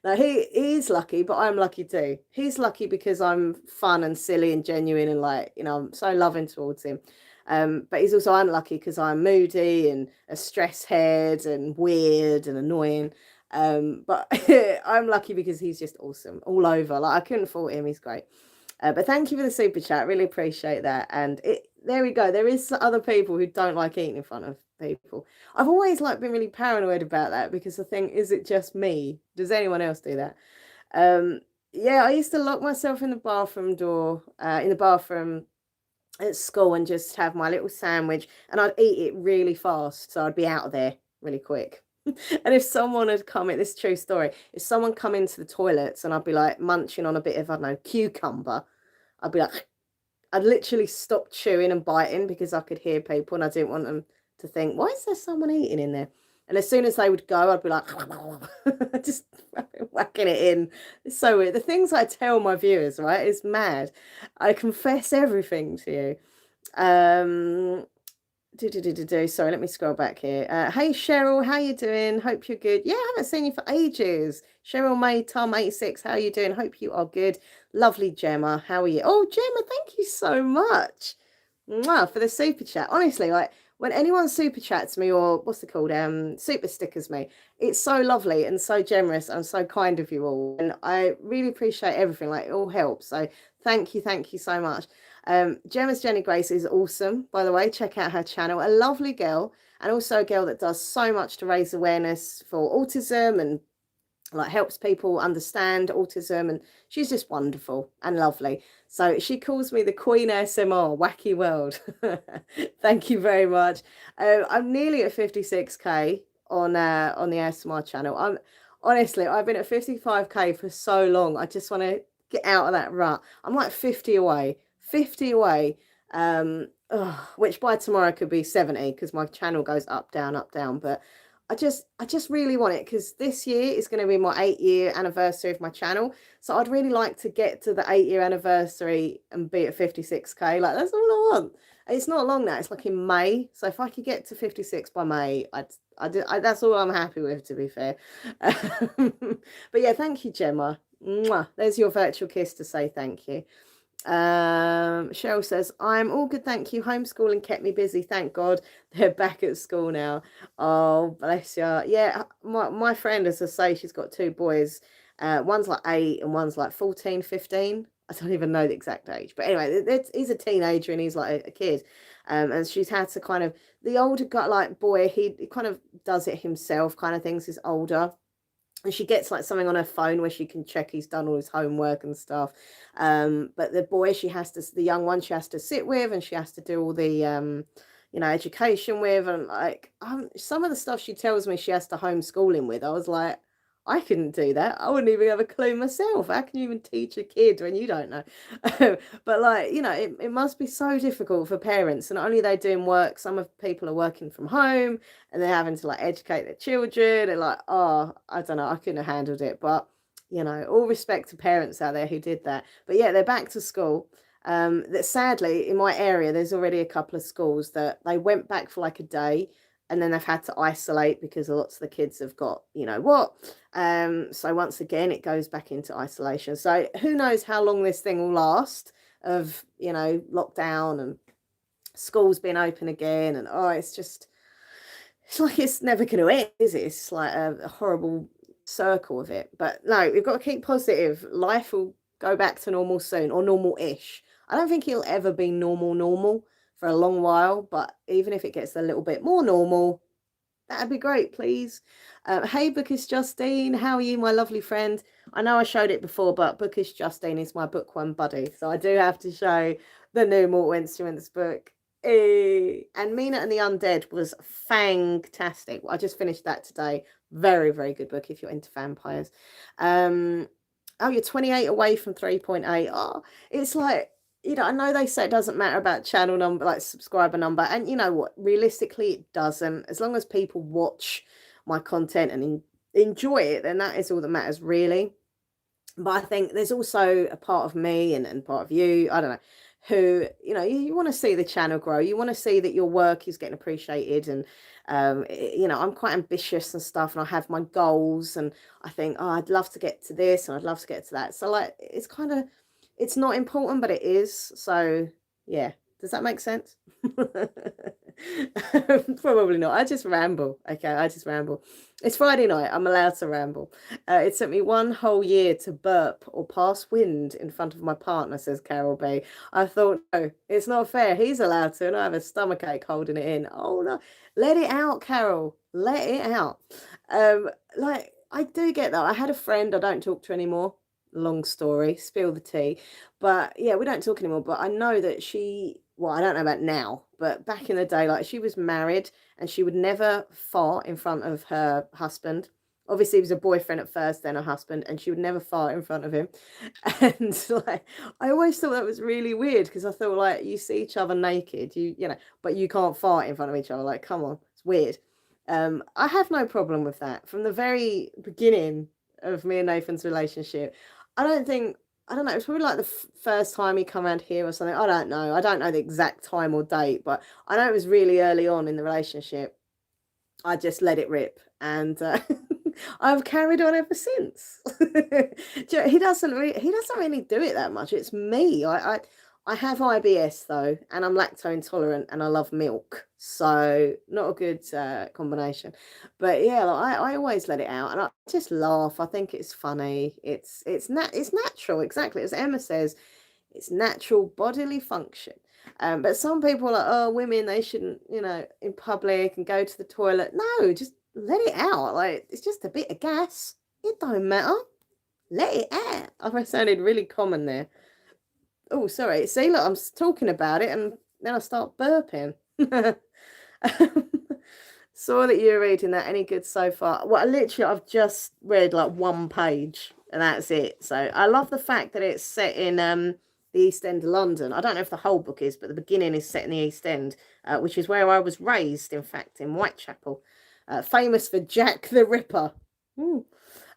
no, he's lucky, but I'm lucky too. He's lucky because I'm fun and silly and genuine and like, I'm so loving towards him. But he's also unlucky because I'm moody and a stress head and weird and annoying. But I'm lucky because he's just awesome all over. Like I couldn't fault him. He's great. But thank you for the super chat. Really appreciate that. And there we go. There is other people who don't like eating in front of people. I've always like been really paranoid about that because I think, is it just me? Does anyone else do that? Yeah, I used to lock myself in the bathroom door, in the bathroom at school and just have my little sandwich and I'd eat it really fast. So I'd be out of there really quick. And if someone had come in, this is a true story, if someone come into the toilets and I'd be like munching on a bit of, I don't know, cucumber, I'd be like, I'd literally stop chewing and biting because I could hear people and I didn't want them to think, why is there someone eating in there? And as soon as they would go, I'd be like, just whacking it in. It's so weird. The things I tell my viewers, right, is mad. I confess everything to you. Um, Sorry, let me scroll back here. Hey Cheryl, how you doing? Hope you're good. Yeah, I haven't seen you for ages. Cheryl May Tom 86, how you doing? Hope you are good. Lovely Gemma, how are you? Oh, Gemma, thank you so much. Mwah, for the super chat. Honestly, like when anyone super chats me or what's it called? Super stickers me, it's so lovely and so generous and so kind of you all. And I really appreciate everything. Like it all helps. So thank you so much. Gemma's Jenny Grace is awesome, by the way. Check out her channel. A lovely girl, and also a girl that does so much to raise awareness for autism and like helps people understand autism, and she's just wonderful and lovely. So she calls me the Queen SMR Wacky World. Thank you very much. I'm nearly at 56k on the ASMR channel. I'm honestly, I've been at 55k for so long. I just want to get out of that rut. I'm like 50 away, 50 away. Which by tomorrow could be 70 because my channel goes up down, but I just really want it because this year is going to be my 8-year anniversary of my channel. So I'd really like to get to the 8-year anniversary and be at 56k. Like that's all I want. It's not long now. It's like in May. So if I could get to 56 by May, that's all I'm happy with, to be fair. But yeah, thank you, Gemma. Mwah. There's your virtual kiss to say thank you. Cheryl says, I'm all good, thank you. Homeschooling kept me busy, thank God. They're back at school now. Oh, bless you. Yeah, my friend, as I say, she's got 2 boys. One's like 8 and one's like 14, 15. I don't even know the exact age. But anyway, he's a teenager and he's like a kid. And she's had to kind of, the older guy, like boy, he kind of does it himself kind of things. He's older. And she gets like something on her phone where she can check he's done all his homework and stuff. But the boy, the young one, she has to sit with and she has to do all the, education with. And like some of the stuff she tells me she has to homeschool him with, I was like, I couldn't do that. I wouldn't even have a clue myself. How can you even teach a kid when you don't know? But like, it must be so difficult for parents. And not only are they doing work, some of people are working from home and they're having to like educate their children. And like, oh, I don't know, I couldn't have handled it. But all respect to parents out there who did that. But yeah, they're back to school. That sadly in my area, there's already a couple of schools that they went back for like a day and then they've had to isolate because lots of the kids have got, so once again, it goes back into isolation. So who knows how long this thing will last of, lockdown and schools being open again. And, it's like it's never going to end, is it? It's like a horrible circle of it. But no, we've got to keep positive. Life will go back to normal soon, or normal-ish. I don't think it'll ever be normal for a long while, but even if it gets a little bit more normal, that'd be great, please. Hey, Bookish Justine, how are you, my lovely friend? I know I showed it before, but Bookish Justine is my bookworm buddy, so I do have to show the new Mortal Instruments book. And Mina and the Undead was fantastic. I just finished that today. Very, very good book if you're into vampires. Oh, you're 28 away from 3.8. Oh, it's like, I know they say it doesn't matter about channel number, like subscriber number. And you know what? Realistically, it doesn't. As long as people watch my content and enjoy it, then that is all that matters, really. But I think there's also a part of me and part of you, I don't know, who, you want to see the channel grow. You want to see that your work is getting appreciated. And, I'm quite ambitious and stuff, and I have my goals, and I think, oh, I'd love to get to this and I'd love to get to that. So like, it's not important, but it is. So yeah. Does that make sense? Probably not. I just ramble. Okay, I just ramble. It's Friday night. I'm allowed to ramble. It took me 1 whole year to burp or pass wind in front of my partner, says Carol B. I thought, no, it's not fair. He's allowed to, and I have a stomachache holding it in. Oh no, let it out, Carol. Let it out. Like I do get that. I had a friend I don't talk to anymore. Long story, spill the tea. But yeah, we don't talk anymore. But I know that I don't know about now, but back in the day, like she was married and she would never fart in front of her husband. Obviously, he was a boyfriend at first, then a husband, and she would never fart in front of him. And like, I always thought that was really weird because I thought like you see each other naked, but you can't fart in front of each other. Like, come on, it's weird. I have no problem with that from the very beginning of me and Nathan's relationship. I don't think I don't know, it was probably like the first time he come around here or something. I don't know. I don't know the exact time or date, but I know it was really early on in the relationship. I just let it rip, and I've carried on ever since. He doesn't really do it that much. It's me. I have IBS though, and I'm lactose intolerant, and I love milk, so not a good combination. But yeah, like, I always let it out, and I just laugh. I think it's funny. It's natural, exactly as Emma says. It's natural bodily function. But some people are like, oh, women, they shouldn't, in public and go to the toilet. No, just let it out. Like, it's just a bit of gas. It don't matter. Let it out. I sounded really common there. Oh, sorry. See, look, I'm talking about it and then I start burping. Saw that you were reading that. Any good so far? Well, literally, I've just read like one page and that's it. So I love the fact that it's set in the East End of London. I don't know if the whole book is, but the beginning is set in the East End, which is where I was raised, in fact, in Whitechapel, famous for Jack the Ripper. Ooh.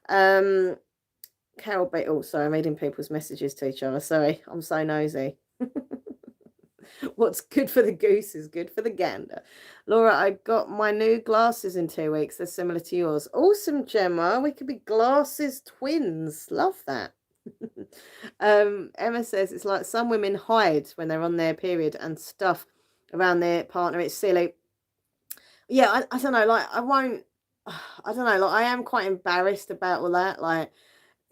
Carol Bait. Oh, sorry, I'm reading people's messages to each other. Sorry, I'm so nosy. What's good for the goose is good for the gander. Laura, I got my new glasses in 2 weeks. They're similar to yours. Awesome, Gemma. We could be glasses twins. Love that. Emma says it's like some women hide when they're on their period and stuff around their partner. It's silly. Yeah, I don't know. Like, I won't. I don't know. Like, I am quite embarrassed about all that. Like,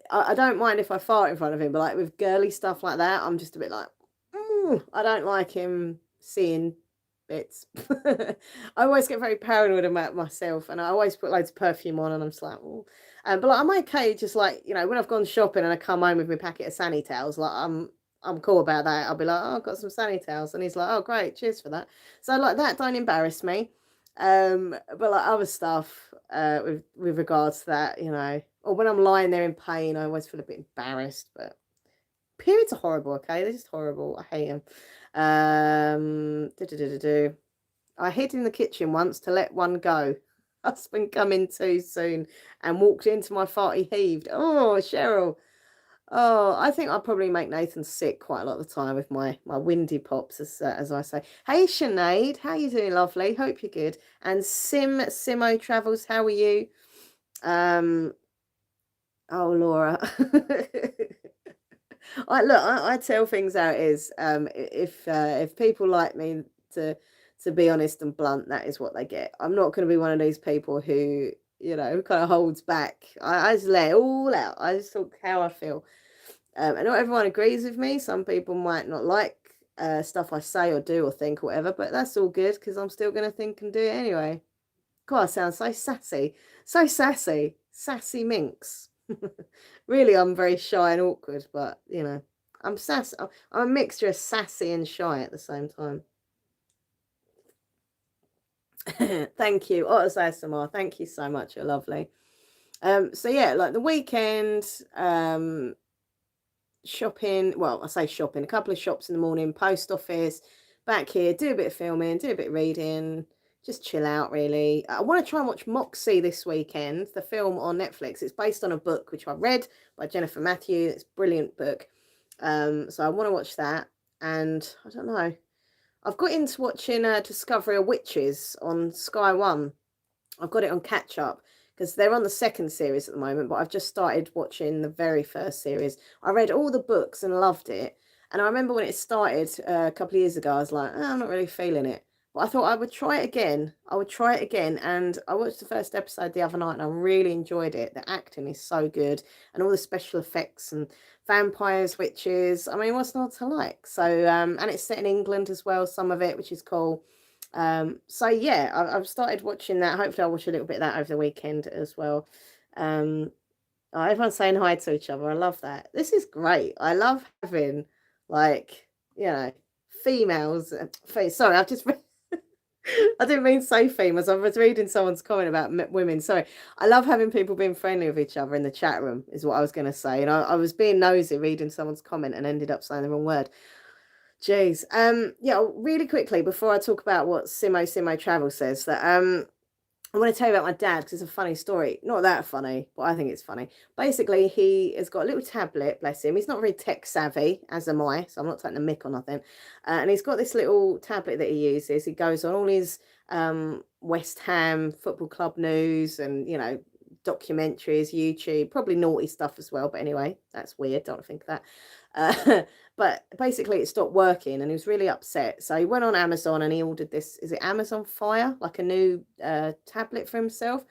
I don't mind if I fart in front of him, but like with girly stuff like that, I'm just a bit like, I don't like him seeing bits. I always get very paranoid about myself, and I always put loads of perfume on, and I'm just like, oh. But like, I'm okay, just like, when I've gone shopping and I come home with my packet of sanny towels, like I'm cool about that. I'll be like, oh, I've got some sanny towels, and he's like, oh, great, cheers for that. So like that, don't embarrass me. But like other stuff, with regards to that, or when I'm lying there in pain, I always feel a bit embarrassed. But periods are horrible, okay? They're just horrible. I hate them. I hid in the kitchen once to let one go. Husband come in too soon and walked into my fart. He heaved. Oh, Cheryl. Oh, I think I probably make Nathan sick quite a lot of the time with my windy pops, as I say. Hey, Sinead, how you doing, lovely? Hope you're good. And Simo Travels, how are you? Oh, Laura. I tell things how it is. If people like me to be honest and blunt, that is what they get. I'm not going to be one of these people who kind of holds back. I just let it all out. I just talk how I feel. And not everyone agrees with me. Some people might not like stuff I say or do or think or whatever, but that's all good because I'm still going to think and do it anyway. God, I sound so sassy. So sassy. Sassy minx. Really, I'm very shy and awkward, but, I'm sassy. I'm a mixture of sassy and shy at the same time. Thank you. Otters ASMR. Thank you so much. You're lovely. So yeah, like the weekend, shopping. Well, I say shopping, a couple of shops in the morning, post office, back here, do a bit of filming, do a bit of reading, just chill out really. I want to try and watch Moxie this weekend, the film on Netflix. It's based on a book which I read by Jennifer Matthew. It's a brilliant book. So I want to watch that. And I don't know. I've got into watching Discovery of Witches on Sky One. I've got it on catch up because they're on the second series at the moment, but I've just started watching the very first series. I read all the books and loved it. And I remember when it started a couple of years ago, I was like, I'm not really feeling it. But I thought I would try it again. And I watched the first episode the other night and I really enjoyed it. The acting is so good and all the special effects and vampires, witches. I mean, what's not to like? So, and it's set in England as well, some of it, which is cool. So yeah, I've started watching that. Hopefully I'll watch a little bit of that over the weekend as well. Everyone's saying hi to each other. I love that. This is great. I love having like, females. Sorry, I've just I didn't mean say females. I was reading someone's comment about women. Sorry. I love having people being friendly with each other in the chat room is what I was going to say. And I was being nosy reading someone's comment and ended up saying the wrong word. Jeez. Yeah, really quickly before I talk about what Simo Travel says, that I want to tell you about my dad because it's a funny story. Not that funny, but I think it's funny. Basically, he has got a little tablet, bless him. He's not very tech savvy, as am I, so I'm not taking a mick or nothing. And he's got this little tablet that he uses. He goes on all his West Ham Football Club news and, documentaries, YouTube, probably naughty stuff as well. But anyway, that's weird. Don't think of that. But basically it stopped working and he was really upset. So he went on Amazon and he ordered this, is it Amazon Fire? Like a new tablet for himself.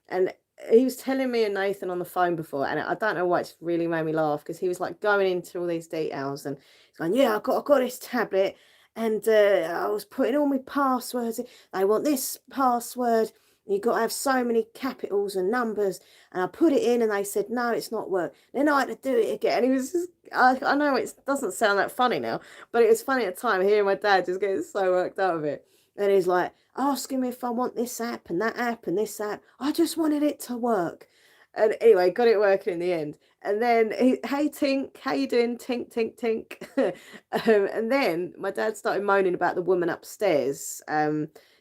And he was telling me and Nathan on the phone before, and I don't know why, it's really made me laugh because he was like going into all these details and he's going, yeah, I got this tablet and I was putting all my passwords in. They want this password. You've got to have so many capitals and numbers. And I put it in and they said, no, it's not work. Then I had to do it again. And he was just, I know it doesn't sound that funny now, but it was funny at the time hearing my dad just getting so worked out of it. And he's like, asking me if I want this app and that app and this app. I just wanted it to work. And anyway, got it working in the end. And then, hey, Tink, how you doing? Tink, Tink, Tink. And then my dad started moaning about the woman upstairs.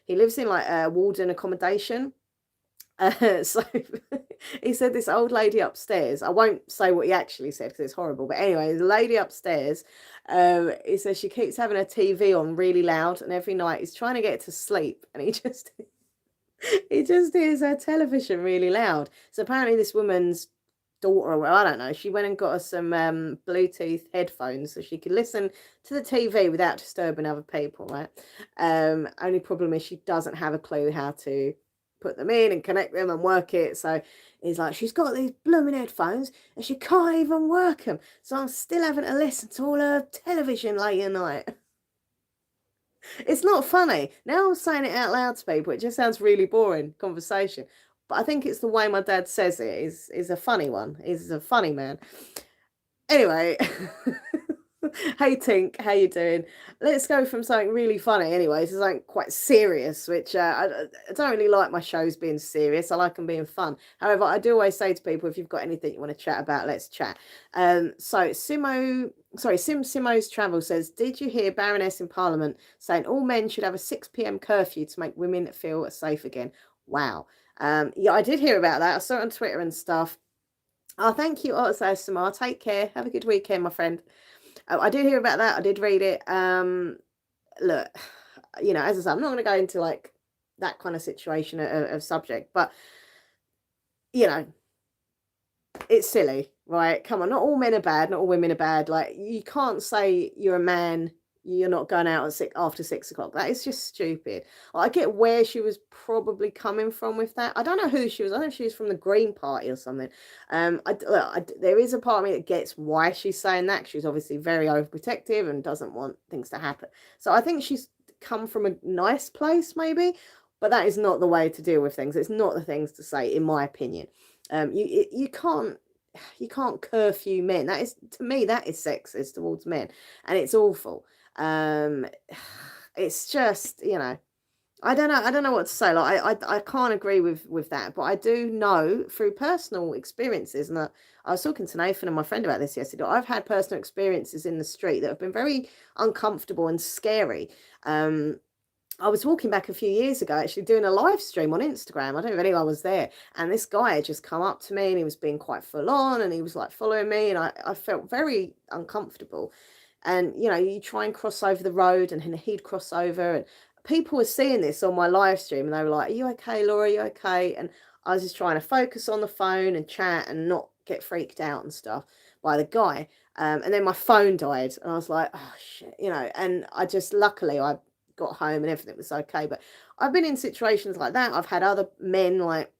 He lives in like a warden accommodation. So he said this old lady upstairs, I won't say what he actually said because it's horrible, but anyway, the lady upstairs, he says she keeps having her TV on really loud and every night he's trying to get her to sleep and he just hears her television really loud. So apparently this woman's daughter, or I don't know, she went and got her some Bluetooth headphones so she could listen to the TV without disturbing other people, right? Only problem is she doesn't have a clue how to put them in and connect them and work it. So he's like, she's got these blooming headphones and she can't even work them. So I'm still having to listen to all her television late at night. It's not funny. Now I'm saying it out loud to people, it just sounds really boring conversation. But I think it's the way my dad says it is a funny one. He's a funny man. Anyway, hey Tink, how you doing? Let's go from something really funny anyway to something quite serious, which I don't really like my shows being serious. I like them being fun. However, I do always say to people, if you've got anything you want to chat about, let's chat. So Simo's Travel says, did you hear Baroness in Parliament saying all men should have a 6 p.m. curfew to make women feel safe again? Wow. Yeah, I did hear about that. I saw it on Twitter and stuff. Oh, thank you, Otto Samar. Take care. Have a good weekend, my friend. I did hear about that. I did read it. Look, as I said, I'm not going to go into like that kind of situation of subject, but it's silly, right? Come on, not all men are bad, not all women are bad. Like you can't say you're a man, you're not going out at after 6 o'clock. That is just stupid. I get where she was probably coming from with that. I don't know who she was. I don't know if she was from the Green Party or something. There is a part of me that gets why she's saying that. She's obviously very overprotective and doesn't want things to happen. So I think she's come from a nice place, maybe. But that is not the way to deal with things. It's not the things to say, in my opinion. You can't curfew men. That is, to me, that is sexist towards men, and it's awful. It's just, I don't know what to say. Like I can't agree with that, but I do know through personal experiences, and I was talking to Nathan and my friend about this yesterday. I've had personal experiences in the street that have been very uncomfortable and scary. I was walking back a few years ago, actually doing a live stream on Instagram. I don't know if anyone was there. And this guy had just come up to me and he was being quite full on and he was like following me. And I felt very uncomfortable. And, you try and cross over the road and he'd cross over. And people were seeing this on my live stream and they were like, are you okay, Laura? Are you okay? And I was just trying to focus on the phone and chat and not get freaked out and stuff by the guy. And then my phone died and I was like, oh, shit, and I just, luckily, I got home and everything was okay. But I've been in situations like that. I've had other men like,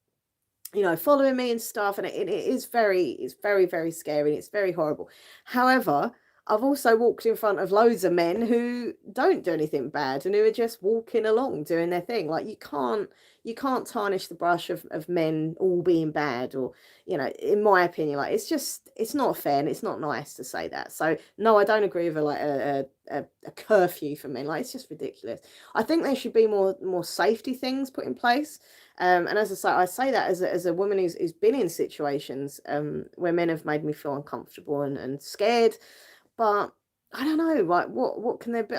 following me and stuff, and it's very, very scary. It's very horrible. However, I've also walked in front of loads of men who don't do anything bad and who are just walking along doing their thing. Like you can't tarnish the brush of men all being bad, or in my opinion, like it's not fair and it's not nice to say that. So no, I don't agree with like a curfew for men. Like it's just ridiculous. I think there should be more safety things put in place. And as I say that as a woman who's been in situations where men have made me feel uncomfortable and scared. But I don't know, like what can there be?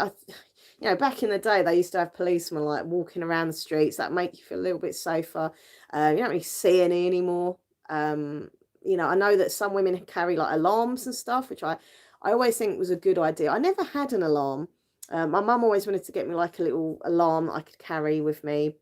you know, back in the day, they used to have policemen like walking around the streets that make you feel a little bit safer. You don't really see any anymore. Um, you know, I know that some women carry like alarms and stuff, which I always think was a good idea. I never had an alarm. My mum always wanted to get me like a little alarm that I could carry with me.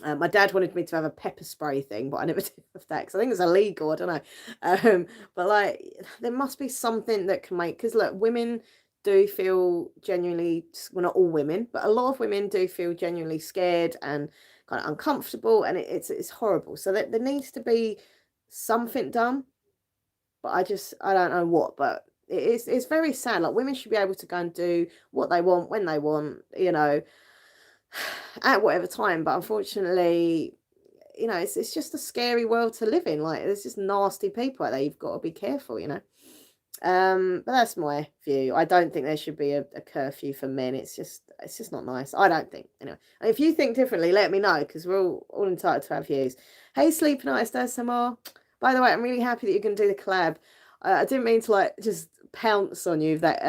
My dad wanted me to have a pepper spray thing, but I never did have that because I think it's illegal. I don't know. But like, there must be something that can make, because look, women do feel genuinely, well, not all women, but a lot of women do feel genuinely scared and kind of uncomfortable, and it's horrible. So that there needs to be something done, but I don't know what. But it's very sad. Like, women should be able to go and do what they want when they want, you know, at whatever time. But unfortunately, you know, it's just a scary world to live in. Like, there's just nasty people out there. You've got to be careful, you know. But that's my view. I don't think there should be a curfew for men. It's just not nice. I don't think. Anyway, if you think differently, let me know, because we're all entitled to have views. Hey, Sleep Night, SMR. By the way, I'm really happy that you can do the collab. I didn't mean to like just pounce on you that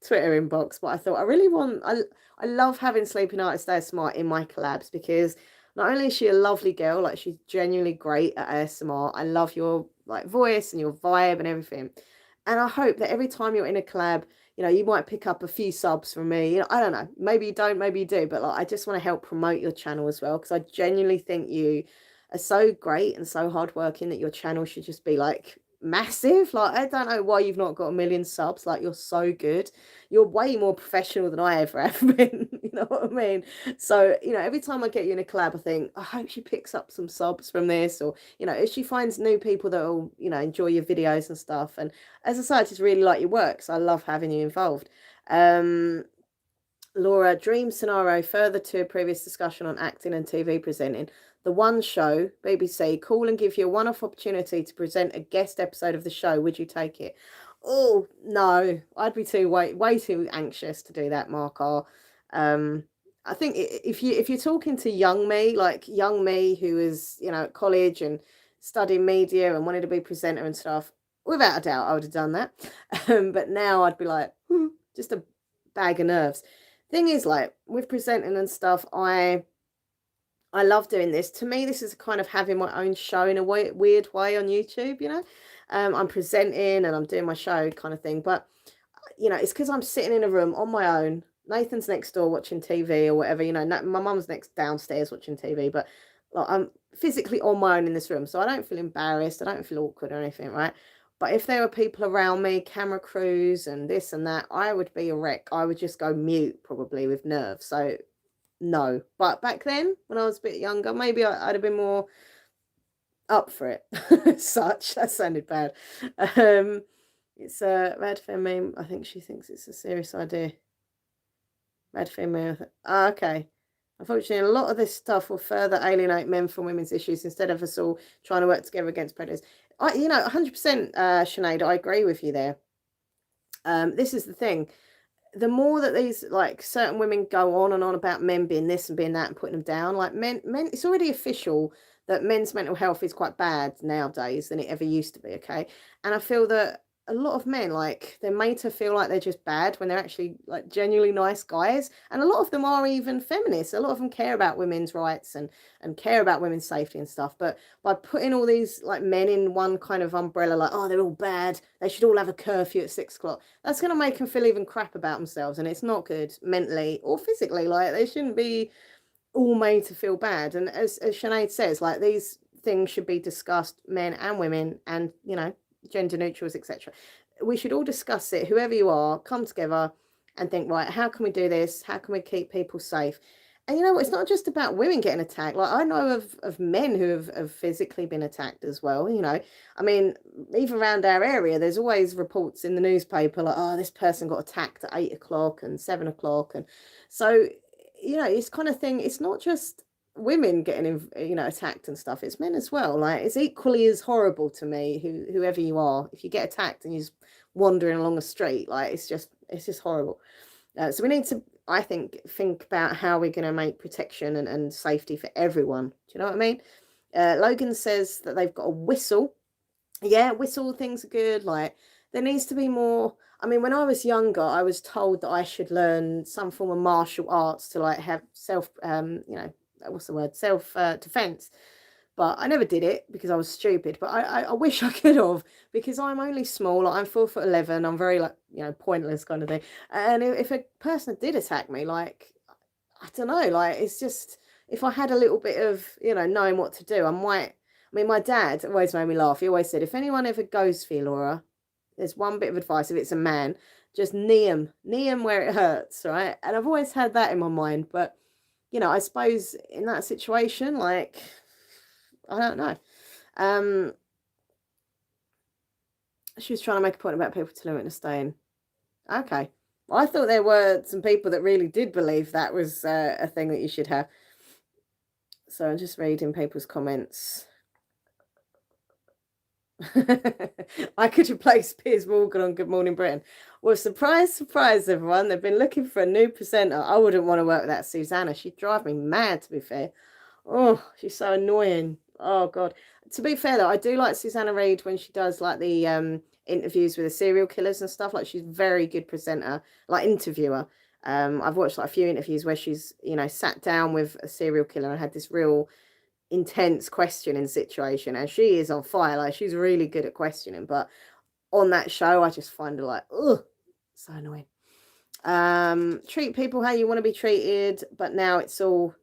Twitter inbox, but I thought I love having Sleeping Artist ASMR in my collabs, because not only is she a lovely girl, like she's genuinely great at ASMR. I love your like voice and your vibe and everything. And I hope that every time you're in a collab, you know, you might pick up a few subs from me. You know, I don't know. Maybe you don't, maybe you do. But like, I just want to help promote your channel as well, because I genuinely think you are so great and so hardworking that your channel should just be like massive. Like, I don't know why you've not got a million subs. Like, you're so good. You're way more professional than I ever have been. You know what I mean? So, you know, every time I get you in a collab, I think, I hope she picks up some subs from this, or, you know, if she finds new people that will, you know, enjoy your videos and stuff. And as I say, I just really like your work, so I love having you involved. Laura, dream scenario further to a previous discussion on acting and TV presenting. The One Show, BBC, call and give you a one-off opportunity to present a guest episode of the show. Would you take it? Oh, no. I'd be way too anxious to do that, Mark R. I think if you're talking to young me, like young me who is, you know, at college and studying media and wanted to be presenter and stuff, without a doubt I would have done that. But now I'd be like, just a bag of nerves. Thing is, like, with presenting and stuff, I love doing this. To me, this is kind of having my own show in a weird way on YouTube, you know. I'm presenting and I'm doing my show kind of thing. But, you know, it's because I'm sitting in a room on my own. Nathan's next door watching TV or whatever, you know. My mum's next downstairs watching TV. But like, I'm physically on my own in this room. So I don't feel embarrassed. I don't feel awkward or anything, right? But if there were people around me, camera crews and this and that, I would be a wreck. I would just go mute probably with nerves. So no. But back then, when I was a bit younger, maybe I'd have been more up for it. Such, that sounded bad. It's a red femme. I think she thinks it's a serious idea. Red femme. Okay. Unfortunately, a lot of this stuff will further alienate men from women's issues instead of us all trying to work together against predators. You know, 100%, Sinead, I agree with you there. This is the thing. The more that these like certain women go on and on about men being this and being that and putting them down, like men, it's already official that men's mental health is quite bad nowadays than it ever used to be. Okay, and I feel that a lot of men, like, they're made to feel like they're just bad when they're actually like genuinely nice guys, and a lot of them are even feminists. A lot of them care about women's rights and care about women's safety and stuff. But by putting all these like men in one kind of umbrella, like, oh, they're all bad, they should all have a curfew at 6 o'clock, that's going to make them feel even crap about themselves, and it's not good mentally or physically. Like, they shouldn't be all made to feel bad. And as Sinead says, like, these things should be discussed, men and women, and, you know, gender neutrals, etc. We should all discuss it. Whoever you are, come together and think, right, how can we do this? How can we keep people safe? And you know what? It's not just about women getting attacked. Like, I know of men who have physically been attacked as well. You know, I mean, even around our area, there's always reports in the newspaper like, oh, this person got attacked at 8 o'clock and 7 o'clock. And so, you know, it's kind of thing. It's not just women getting, you know, attacked and stuff. It's men as well. Like, it's equally as horrible to me, whoever you are. If you get attacked and you're just wandering along the street, like, it's just horrible. So we need to, I think about how we're going to make protection and safety for everyone. Do you know what I mean? Logan says that they've got a whistle. Yeah, whistle things are good. Like, there needs to be more. I mean, when I was younger, I was told that I should learn some form of martial arts to like have self, what's the word, self defense. But I never did it because I was stupid. But I wish I could have, because I'm only small. Like, I'm 4'11". I'm very like, pointless kind of thing. And if a person did attack me, like, I don't know, like, it's just, if I had a little bit of, knowing what to do, I might. I mean, my dad always made me laugh. He always said, if anyone ever goes for you, Laura, there's one bit of advice. If it's a man, just knee him where it hurts, right? And I've always had that in my mind. But, I suppose in that situation, like, I don't know. She was trying to make a point about people to limit and staying. Okay. Well, I thought there were some people that really did believe that was a thing that you should have. So I'm just reading people's comments. I could replace Piers Morgan on Good Morning Britain. Well, surprise, surprise, everyone. They've been looking for a new presenter. I wouldn't want to work with that Susanna. She'd drive me mad, to be fair. Oh, she's so annoying. Oh, God. To be fair, though, I do like Susanna Reid when she does, like, the interviews with the serial killers and stuff. Like, she's a very good presenter, like, interviewer. I've watched, like, a few interviews where she's, sat down with a serial killer and had this real intense questioning situation, and she is on fire. Like, she's really good at questioning, but on that show I just find her like, ugh, so annoying. Treat people how you want to be treated, but now it's all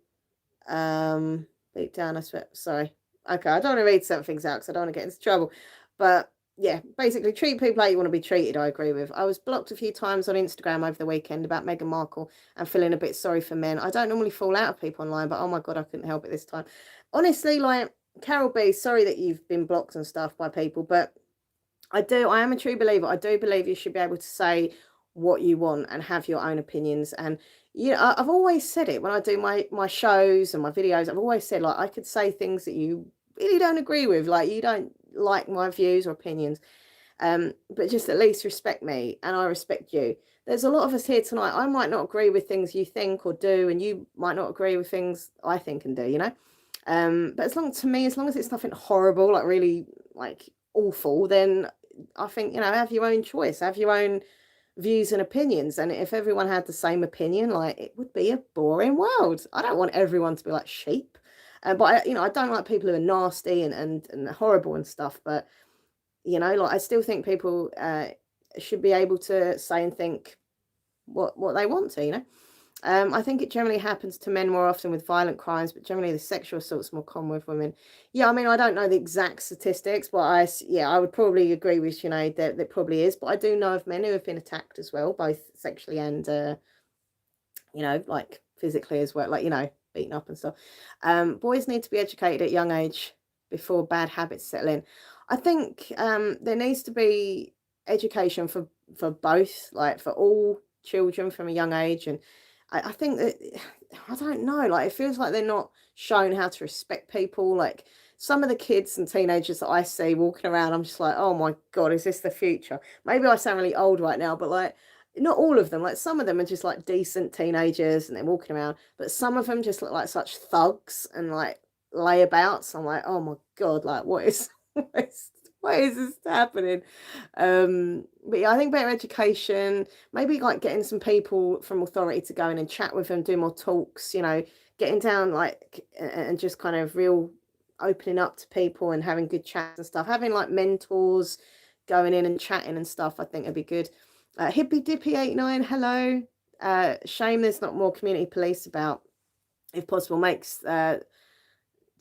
deep down, I swear, sorry, okay, I don't want to read certain things out because I don't want to get into trouble, but yeah, basically treat people how you want to be treated. I agree with. I was blocked a few times on Instagram over the weekend about Meghan Markle and feeling a bit sorry for men. I don't normally fall out of people online, but oh my God, I couldn't help it this time. Honestly, like, Carol B, sorry that you've been blocked and stuff by people, but I am a true believer. I do believe you should be able to say what you want and have your own opinions. And I've always said it when I do my shows and my videos. I've always said, like, I could say things that you really don't agree with, like, you don't like my views or opinions, but just at least respect me and I respect you. There's a lot of us here tonight. I might not agree with things you think or do, and you might not agree with things I think and do, but as long as it's nothing horrible, like really like awful, then I think, have your own choice, have your own views and opinions. And if everyone had the same opinion, like, it would be a boring world. I don't want everyone to be like sheep. But I don't like people who are nasty and horrible and stuff. But like, I still think people should be able to say and think what they want to. I think it generally happens to men more often with violent crimes, but generally the sexual assault's more common with women. Yeah, I mean, I don't know the exact statistics, but I would probably agree with, that probably is. But I do know of men who have been attacked as well, both sexually and, like physically as well, like, beaten up and stuff. Boys need to be educated at young age before bad habits settle in. I think there needs to be education for both, like for all children from a young age. And I think that, I don't know, like, it feels like they're not shown how to respect people. Like, some of the kids and teenagers that I see walking around, I'm just like, oh my God, is this the future? Maybe I sound really old right now, but like, not all of them. Like, some of them are just like decent teenagers and they're walking around, but some of them just look like such thugs and like layabouts. I'm like, oh my God, like, what is why is this happening? But yeah, I think better education, maybe like getting some people from authority to go in and chat with them, do more talks, getting down, like, and just kind of real opening up to people and having good chats and stuff, having like mentors going in and chatting and stuff. I think would be good. Hippy Dippy 89, hello. Shame there's not more community police about. If possible, makes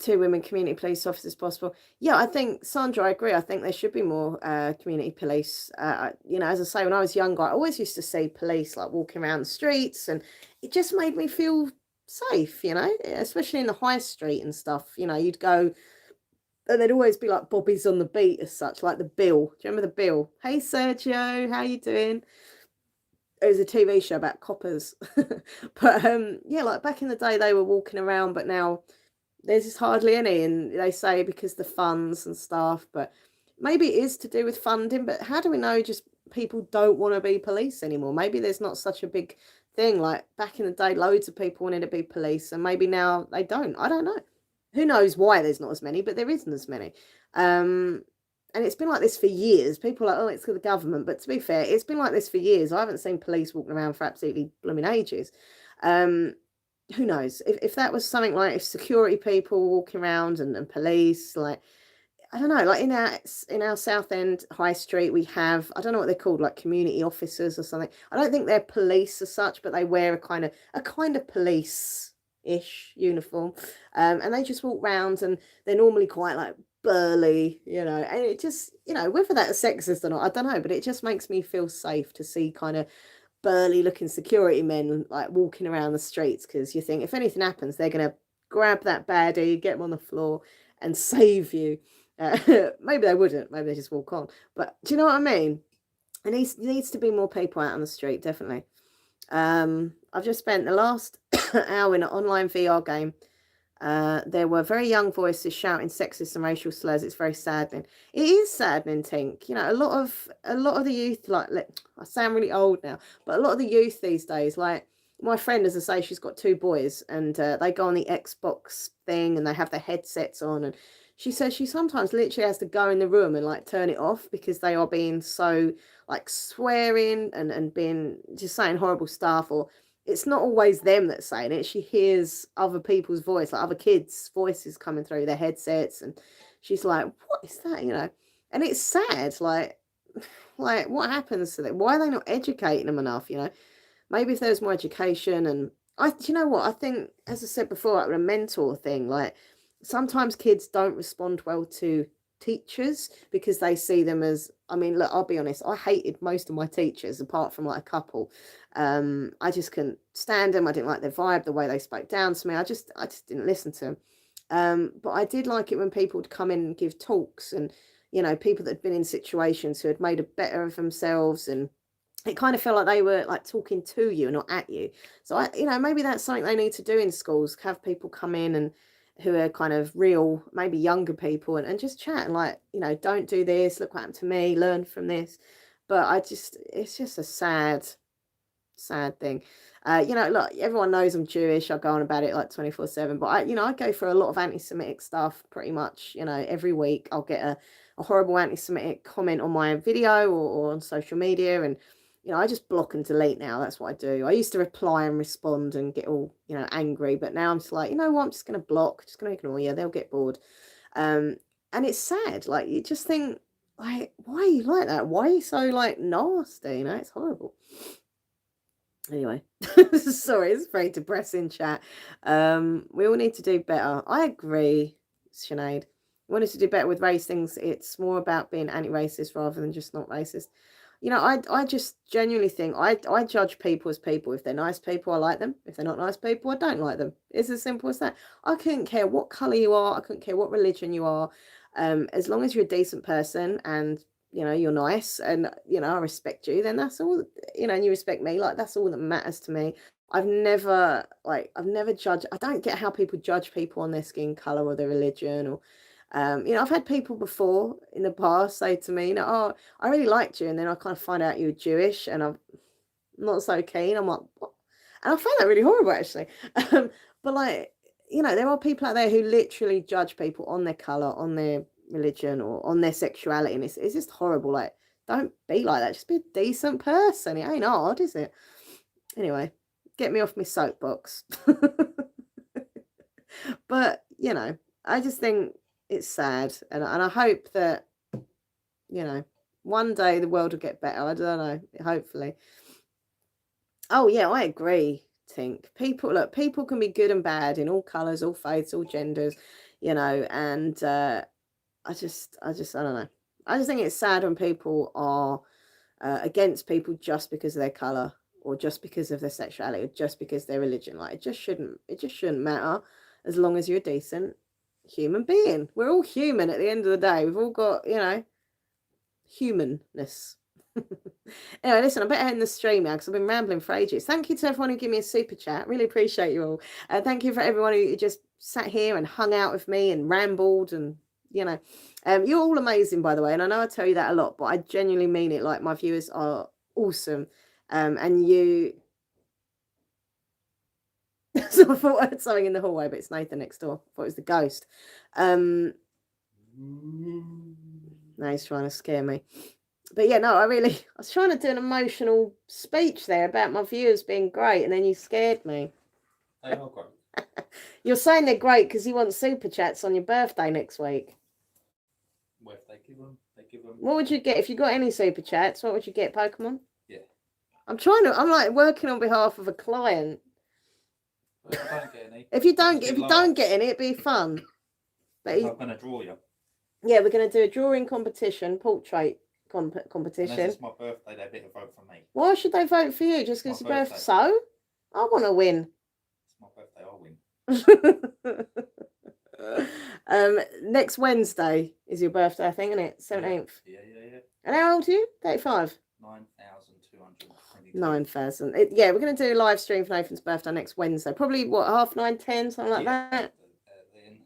2 women community police officers possible. Yeah, I think, Sandra, I agree. I think there should be more community police. As I say, when I was younger, I always used to see police like walking around the streets, and it just made me feel safe, especially in the high street and stuff. You'd go, and there'd always be like bobbies on the beat as such, like the Bill. Do you remember the Bill? Hey, Sergio, how you doing? It was a TV show about coppers. But yeah, like back in the day, they were walking around, but now there's just hardly any. And they say because the funds and stuff, but maybe it is to do with funding. But how do we know just people don't want to be police anymore? Maybe there's not such a big thing. Like back in the day, loads of people wanted to be police, and maybe now they don't. I don't know. Who knows why there's not as many, but there isn't as many. and it's been like this for years. People are like, oh, it's the government. But to be fair, it's been like this for years. I haven't seen police walking around for absolutely blooming ages. Um, who knows? If that was something like if security people walking around and police, like I don't know, like in our South End High Street, we have I don't know what they're called, like community officers or something. I don't think they're police as such, but they wear a kind of police-ish uniform, and they just walk round, and they're normally quite like burly, and it just whether that's sexist or not, I don't know, but it just makes me feel safe to see kind of burly looking security men like walking around the streets because you think if anything happens, they're gonna grab that baddie, get them on the floor, and save you. Maybe they wouldn't. Maybe they just walk on. But do you know what I mean? Needs to be more people out on the street, definitely. I've just spent the last hour in an online VR game. There were very young voices shouting sexist and racial slurs. It's very saddening. It is saddening, Tink. A lot of the youth, I sound really old now, but a lot of the youth these days, like my friend, as I say, she's got two boys, and they go on the Xbox thing, and they have their headsets on, and she says she sometimes literally has to go in the room and like turn it off because they are being so like swearing and being just saying horrible stuff, or it's not always them that's saying it. She hears other people's voice, like other kids' voices coming through their headsets, and she's like, "What is that?" And it's sad. Like what happens to them? Why are they not educating them enough? Maybe if there was more education, and you know what? I think, as I said before, like a mentor thing, like sometimes kids don't respond well to teachers because they see them as, I mean, look, I'll be honest, I hated most of my teachers apart from like a couple. I just couldn't stand them. I didn't like their vibe, the way they spoke down to me. I just didn't listen to them. But I did like it when people would come in and give talks, and people that had been in situations who had made a better of themselves, and it kind of felt like they were like talking to you, not at you. So maybe that's something they need to do in schools, have people come in and who are kind of real, maybe younger people, and just chat and like, don't do this, look what happened to me, learn from this. But it's just a sad thing. Look, everyone knows I'm Jewish. I go on about it like 24/7. But I go for a lot of anti-Semitic stuff pretty much. Every week I'll get a horrible anti-Semitic comment on my video or on social media, and I just block and delete now. That's what I do. I used to reply and respond and get all angry, but now I'm just like, you know what? I'm just gonna block, just gonna ignore you. They'll get bored. Um, and it's sad. Like you just think, like, why are you like that? Why are you so like nasty? It's horrible. Anyway, sorry, it's very depressing chat. We all need to do better. I agree, Sinead. We wanted to do better with race things. It's more about being anti-racist rather than just not racist. I just genuinely think I judge people as people. If they're nice people, I like them. If they're not nice people, I don't like them. It's as simple as that. I couldn't care what colour you are. I couldn't care what religion you are. As long as you're a decent person and you're nice and I respect you, then that's all. And you respect me, like that's all that matters to me. I've never judged. I don't get how people judge people on their skin color or their religion, or I've had people before in the past say to me, oh, I really liked you, and then I kind of find out you're Jewish, and I'm not so keen. I'm like, what? And I find that really horrible, actually. But like, there are people out there who literally judge people on their color, on their religion, or on their sexuality, and it's just horrible. Like, don't be like that. Just be a decent person. It ain't hard, is it? Anyway, get me off my soapbox. But I just think it's sad, and I hope that one day the world will get better. I don't know, hopefully. Oh yeah, I agree. People can be good and bad in all colors, all faiths, all genders, and I don't know. I just think it's sad when people are against people just because of their color, or just because of their sexuality, or just because of their religion. Like it just shouldn't matter, as long as you're a decent human being. We're all human at the end of the day. We've all got humanness. Anyway, listen, I better end the stream now because I've been rambling for ages. Thank you to everyone who gave me a super chat. Really appreciate you all. Thank you for everyone who just sat here and hung out with me and rambled, and you're all amazing, by the way. And I know I tell you that a lot, but I genuinely mean it. Like, my viewers are awesome. And you so I thought I heard something in the hallway, but it's Nathan next door. I thought it was the ghost. No, he's trying to scare me. But yeah, no, I was trying to do an emotional speech there about my viewers being great, and then you scared me. They are great. You're saying they're great because you want super chats on your birthday next week. Well, if they give them. What would you get if you got any super chats? What would you get, Pokemon? Yeah. I'm like working on behalf of a client. But if I don't get any. If you don't get any, it'd be fun. But I'm gonna draw you. Yeah, we're gonna do a drawing competition, portrait competition. Unless it's my birthday, they better vote for me. Why should they vote for you? Just because it's your birthday? So, I want to win. It's my birthday. I'll win. Next Wednesday is your birthday, I think, isn't it? 17th. Yeah. And how old are you? 35. 9,222. 9,000. Yeah, we're going to do a live stream for Nathan's birthday next Wednesday. Probably, 9:30, 10, something like that. Then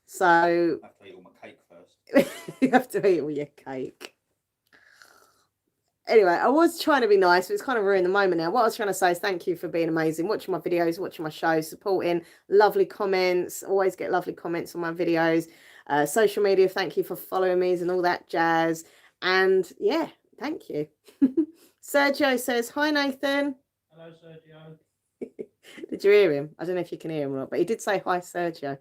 so... I have to eat all my cake first. You have to eat all your cake. Anyway, I was trying to be nice, but it's kind of ruined the moment now. What I was trying to say is thank you for being amazing, watching my videos, watching my shows, supporting, lovely comments. Always get lovely comments on my videos. Social media, thank you for following me and all that jazz. And yeah, thank you. Sergio says, hi, Nathan. Hello, Sergio. Did you hear him? I don't know if you can hear him or not, but he did say hi, Sergio.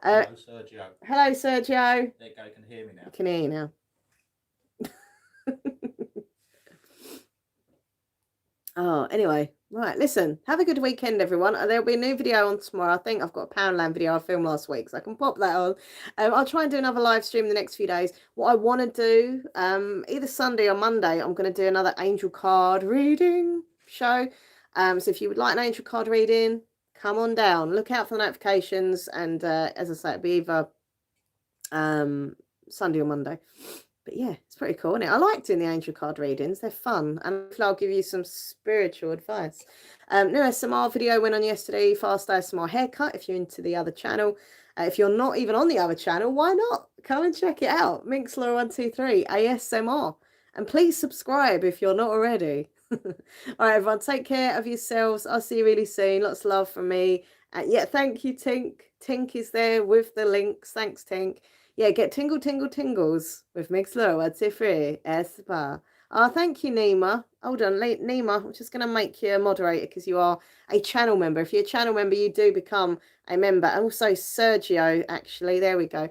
Hello, Sergio. Hello, Sergio. There you go, you can hear me now. I can hear you now. Oh, anyway, right, listen, have a good weekend, everyone. There'll be a new video on tomorrow. I think I've got a Poundland video I filmed last week, so I can pop that on. I'll try and do another live stream the next few days. What I want to do, either Sunday or Monday, I'm going to do another angel card reading show. So if you would like an angel card reading, come on down. Look out for the notifications, and as I say, it'll be either Sunday or Monday. But yeah, it's pretty cool, isn't it? I like doing the angel card readings. They're fun. And I'll give you some spiritual advice. New SMR video went on yesterday. Fast ASMR haircut if you're into the other channel. If you're not even on the other channel, why not? Come and check it out. Minxlaw123 ASMR. And please subscribe if you're not already. All right, everyone, take care of yourselves. I'll see you really soon. Lots of love from me. Yeah, thank you, Tink. Tink is there with the links. Thanks, Tink. Yeah, get tingle, tingle, tingles with Minxlaw123 ASMR. Oh, thank you, Nima. Hold on, Nima. I'm just going to make you a moderator because you are a channel member. If you're a channel member, you do become a member. And also Sergio, actually. There we go.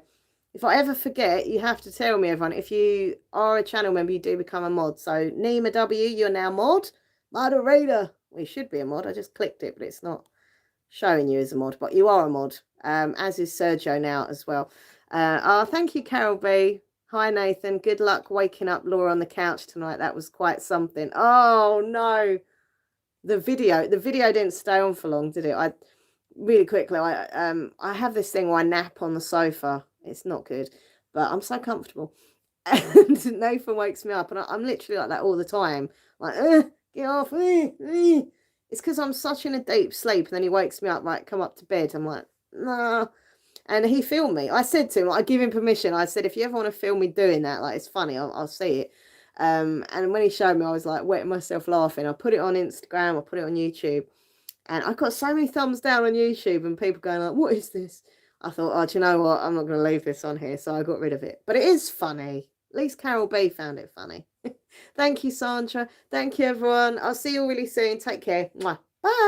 If I ever forget, you have to tell me, everyone. If you are a channel member, you do become a mod. So, Nima W, you're now mod. Moderator. Well, you should be a mod. I just clicked it, but it's not showing you as a mod. But you are a mod, as is Sergio now as well. Thank you, Carol B. Hi, Nathan. Good luck waking up Laura on the couch tonight. That was quite something. Oh, no. The video didn't stay on for long, did it? Really quickly, I have this thing where I nap on the sofa. It's not good, but I'm so comfortable. And Nathan wakes me up, and I'm literally like that all the time. Like, get off. It's because I'm such in a deep sleep, and then he wakes me up, like, come up to bed. I'm like, nah. And he filmed me. I said to him, I give him permission. I said, if you ever want to film me doing that, like, it's funny, I'll see it. And when he showed me, I was like wetting myself laughing. I put it on Instagram, I put it on YouTube, and I got so many thumbs down on YouTube and people going like, what is this? I thought, oh, do you know what? I'm not going to leave this on here. So I got rid of it. But it is funny. At least Carol B found it funny. Thank you, Sandra. Thank you, everyone. I'll see you all really soon. Take care. Mwah.